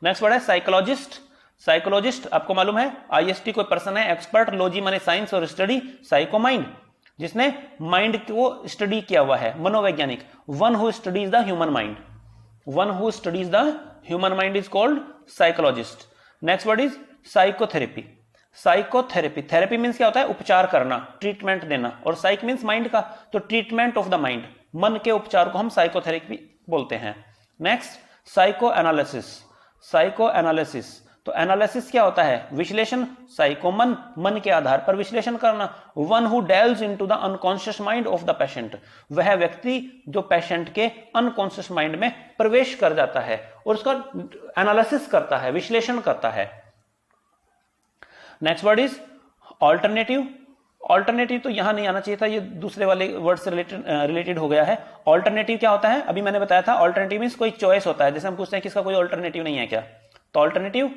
नेक्स्ट वर्ड है साइकोलॉजिस्ट। साइकोलॉजिस्ट आपको मालूम है, IST कोई पर्सन है, एक्सपर्ट, लॉजी माने साइंस और स्टडी, साइको माइंड, जिसने माइंड को स्टडी किया हुआ है, मनोवैज्ञानिक, one who studies the human mind, one who studies the human mind is called psychologist. Next word is psychotherapy. Psychotherapy, therapy means क्या होता है, उपचार करना, ट्रीटमेंट देना, और साइक मीन्स माइंड का, तो ट्रीटमेंट ऑफ द माइंड, मन के उपचार को हम साइकोथेरेपी बोलते हैं। Next psycho analysis. Psycho analysis, तो एनालिसिस क्या होता है, विश्लेषण, साइको मन, मन के आधार पर विश्लेषण करना, one who delves into the unconscious mind of the patient, वह व्यक्ति जो पेशेंट के अनकॉन्शियस माइंड में प्रवेश कर जाता है और उसका एनालिसिस करता है, विश्लेषण करता है। Next word is alternative. Alternative तो यहां नहीं आना चाहिए था, ये दूसरे वाले वर्ड से रिलेटेड हो गया है। ऑल्टरनेटिव क्या होता है, अभी मैंने बताया था, ऑल्टरनेटिव मींस कोई चॉइस होता है, जैसे हम पूछते हैं कि इसका कोई ऑल्टरनेटिव नहीं है क्या, तो ऑल्टरनेटिव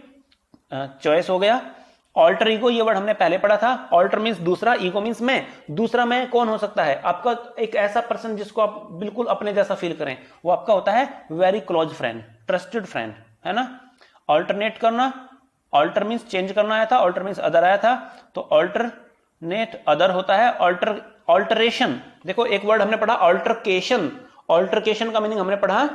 चॉइस हो गया। ऑल्टर ईगो, ये वर्ड हमने पहले पढ़ा था, ऑल्टर मींस दूसरा, ईगो मींस मैं, दूसरा मैं कौन हो सकता है, आपका एक ऐसा पर्सन जिसको आप बिल्कुल अपने जैसा फील करें, वो आपका होता है very close friend, trusted friend, है ना। ऑल्टरनेट करना, ऑल्टर मींस चेंज करना आया था, ऑल्टर मींस अदर आया था, तो ऑल्टरनेट अदर होता है। ऑल्टरेशन, देखो एक वर्ड हमने पढ़ा ऑल्टरकेशन, ऑल्टरकेशन का मीनिंग हमने पढ़ा,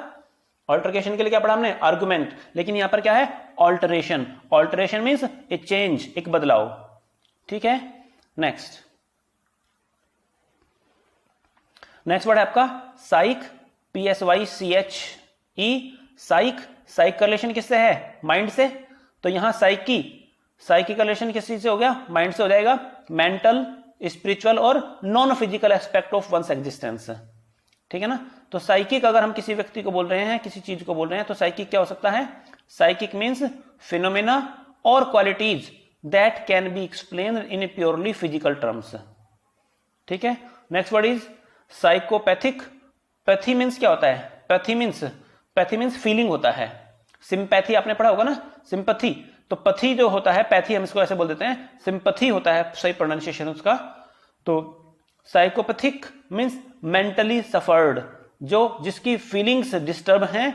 ऑल्टरकेशन के लिए क्या पढ़ा हमने, आर्गुमेंट, लेकिन यहां पर क्या है, ऑल्टरेशन। ऑल्टरेशन मींस ए चेंज, एक बदलाव, ठीक है। नेक्स्ट नेक्स्ट वर्ड है आपका साइक, PSYCHE, साइक। साइक का रिलेशन किससे है? माइंड से। तो यहां साइकी का रिलेशन किस चीज से हो गया? माइंड से हो जाएगा। मेंटल, स्पिरिचुअल और non physical aspect of one's existence, ठीक है ना। तो साइकिक अगर हम किसी व्यक्ति को बोल रहे हैं, किसी चीज को बोल रहे हैं, तो साइकिक क्या हो सकता है? साइकिक मीन्स फिनोमेना और qualities that can be explain in purely physical terms, ठीक है। Next word is psychopathic. Pathy means क्या होता है? पैथी मीन्स फीलिंग होता है। सिंपैथी आपने पढ़ा होगा ना, सिंपैथी। तो पथी जो होता है, पैथी हम इसको ऐसे बोल देते हैं, सिंपैथी होता है सही प्रोनाउंसिएशन उसका। तो साइकोपैथिक मीन्स मेंटली सफर्ड, जो जिसकी फीलिंग्स डिस्टर्ब हैं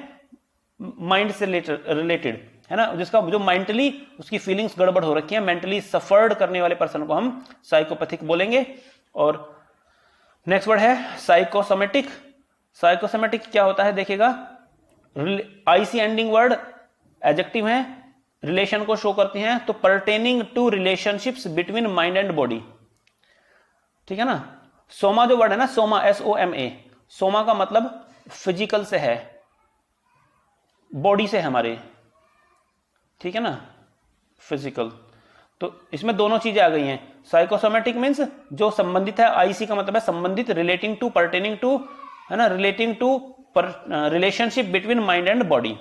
माइंड से रिलेटेड, है ना, जिसका जो मेंटली उसकी फीलिंग्स गड़बड़ हो रखी है, मेंटली सफर्ड करने वाले पर्सन को हम साइकोपैथिक बोलेंगे। और नेक्स्ट वर्ड है साइकोसोमेटिक। साइकोसोमेटिक क्या होता है देखिएगा, आईसी एंडिंग वर्ड एडजेक्टिव है, रिलेशन को शो करती हैं। तो pertaining to relationships between mind and body, ठीक है ना। सोमा जो वर्ड है ना, सोमा, SOMA, सोमा का मतलब फिजिकल से है, बॉडी से हमारे, ठीक है ना, फिजिकल। तो इसमें दोनों चीजें आ गई हैं। साइकोसोमेटिक मीन्स जो संबंधित है, आईसी का मतलब है संबंधित, रिलेटिंग टू, पर्टेनिंग टू, है ना, relating to relationship between mind and body.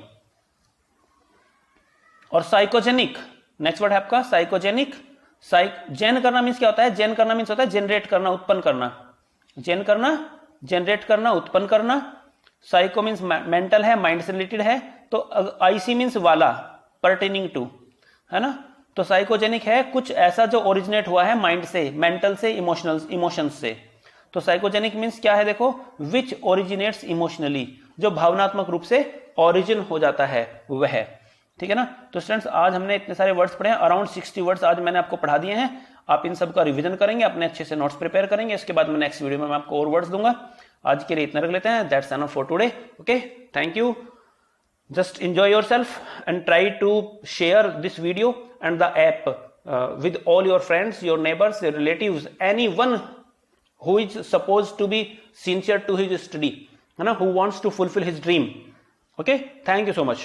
और साइकोजेनिक, नेक्स्ट वर्ड है आपका साइकोजेनिक। जेन करना मीन्स क्या होता है? जेन करना मीन्स होता है जनरेट करना, उत्पन्न करना। जेन करना, जनरेट करना, उत्पन्न करना। साइको मीन्स मेंटल है, माइंड से रिलेटेड है। तो आईसी मीन्स वाला, पर्टेनिंग टू, है ना। तो साइकोजेनिक है कुछ ऐसा जो ओरिजिनेट हुआ है माइंड से, मेंटल से, इमोशंस से। तो साइकोजेनिक मीन्स क्या है देखो, विच ओरिजिनेट्स इमोशनली, जो भावनात्मक रूप से ओरिजिन हो जाता है वह, ठीक है ना। तो स्टूडेंट्स आज हमने इतने सारे वर्ड्स पढ़े हैं, अराउंड 60 वर्ड्स आज मैंने आपको पढ़ा दिए हैं। आप इन सब का रिवीजन करेंगे, अपने अच्छे से नोट्स प्रिपेयर करेंगे। इसके बाद मैं नेक्स्ट वीडियो में मैं आपको और वर्ड्स दूंगा। आज के लिए इतना रख लेते हैं। That's enough for today. Okay, thank you. Just enjoy yourself and try to share this video and the app with all your friends, your neighbors, your relatives, anyone who is supposed to be sincere to his study, who wants to fulfill his dream. Okay, thank you so much.